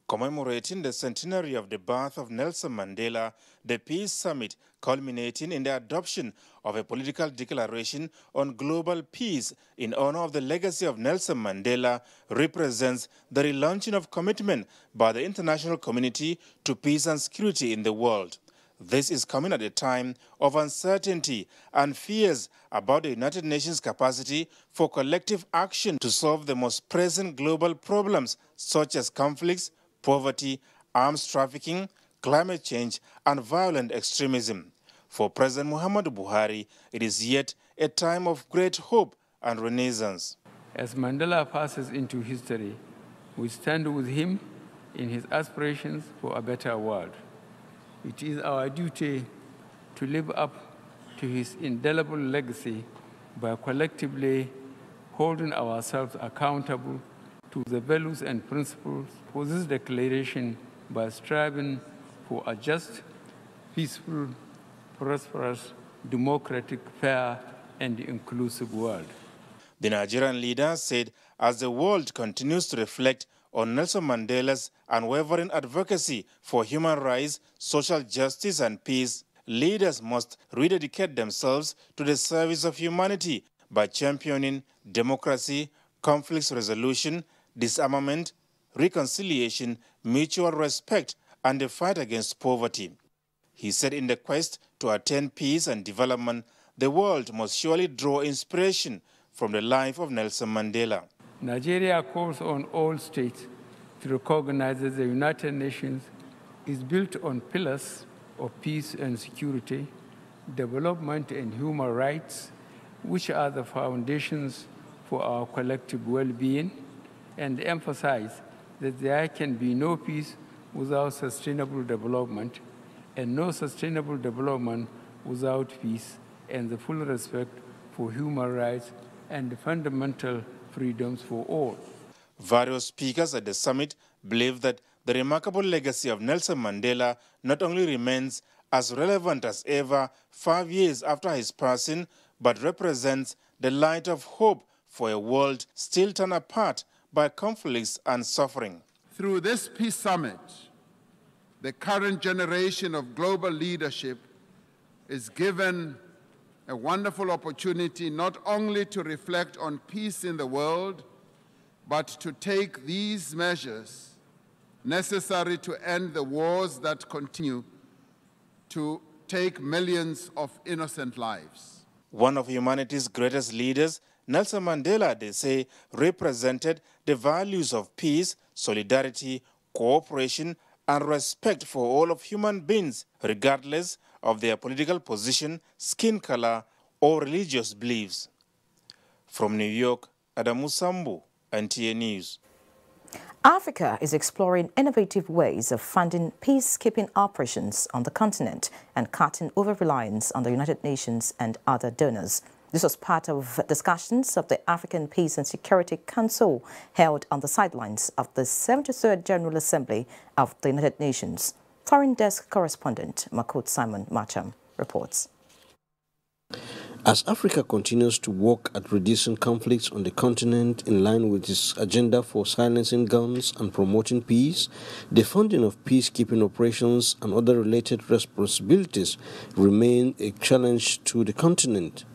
Commemorating the centenary of the birth of Nelson Mandela, the Peace Summit, culminating in the adoption of a political declaration on global peace in honor of the legacy of Nelson Mandela, represents the relaunching of commitment by the international community to peace and security in the world. This is coming at a time of uncertainty and fears about the United Nations capacity for collective action to solve the most pressing global problems such as conflicts, poverty, arms trafficking, climate change, and violent extremism. For President Muhammadu Buhari, it is yet a time of great hope and renaissance. As Mandela passes into history, we stand with him in his aspirations for a better world. It is our duty to live up to his indelible legacy by collectively holding ourselves accountable to the values and principles for this declaration by striving for a just, peaceful, prosperous, democratic, fair, and inclusive world. The Nigerian leader said as the world continues to reflect on Nelson Mandela's unwavering advocacy for human rights, social justice, and peace, leaders must rededicate themselves to the service of humanity by championing democracy, conflict resolution, disarmament, reconciliation, mutual respect, and the fight against poverty. He said in the quest to attain peace and development, the world must surely draw inspiration from the life of Nelson Mandela. Nigeria calls on all states to recognize that the United Nations is built on pillars of peace and security, development and human rights, which are the foundations for our collective well-being, and emphasize that there can be no peace without sustainable development, and no sustainable development without peace and the full respect for human rights and fundamental freedoms for all. Various speakers at the summit believe that the remarkable legacy of Nelson Mandela not only remains as relevant as ever 5 years after his passing, but represents the light of hope for a world still torn apart by conflicts and suffering. Through this peace summit, the current generation of global leadership is given a wonderful opportunity not only to reflect on peace in the world, but to take these measures necessary to end the wars that continue to take millions of innocent lives. One of humanity's greatest leaders, Nelson Mandela, they say, represented the values of peace, solidarity, cooperation, and respect for all of human beings, regardless of their political position, skin color, or religious beliefs. From New York, Adamu Sambu, NTA News. Africa is exploring innovative ways of funding peacekeeping operations on the continent and cutting over-reliance on the United Nations and other donors. This was part of discussions of the African Peace and Security Council held on the sidelines of the 73rd General Assembly of the United Nations. Foreign Desk correspondent Makut Simon Macham reports. As Africa continues to work at reducing conflicts on the continent in line with its agenda for silencing guns and promoting peace, the funding of peacekeeping operations and other related responsibilities remain a challenge to the continent.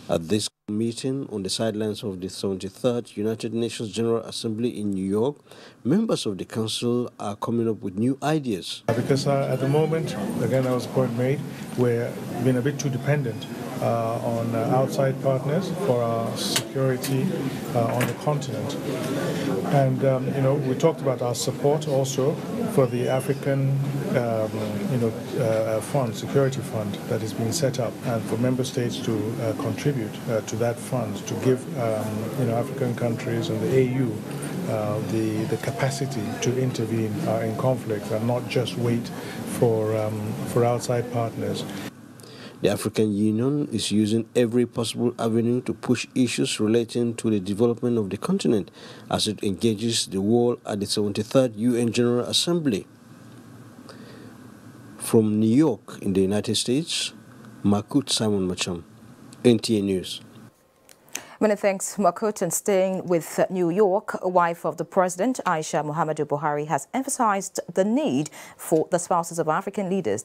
At this meeting on the sidelines of the 73rd United Nations General Assembly in New York, members of the Council are coming up with new ideas. Because at the moment, again, that was a point made, we're being a bit too dependent on outside partners for our security on the continent. And, we talked about our support also for the African, fund, security fund that is being set up, and for member states to contribute to that fund to give, African countries and the AU the capacity to intervene in conflicts and not just wait for outside partners. The African Union is using every possible avenue to push issues relating to the development of the continent as it engages the world at the 73rd UN General Assembly. From New York in the United States, Makut Simon Macham, NTA News. Many thanks, Makut. And staying with New York, wife of the president, Aisha Muhammadu Buhari, has emphasized the need for the spouses of African leaders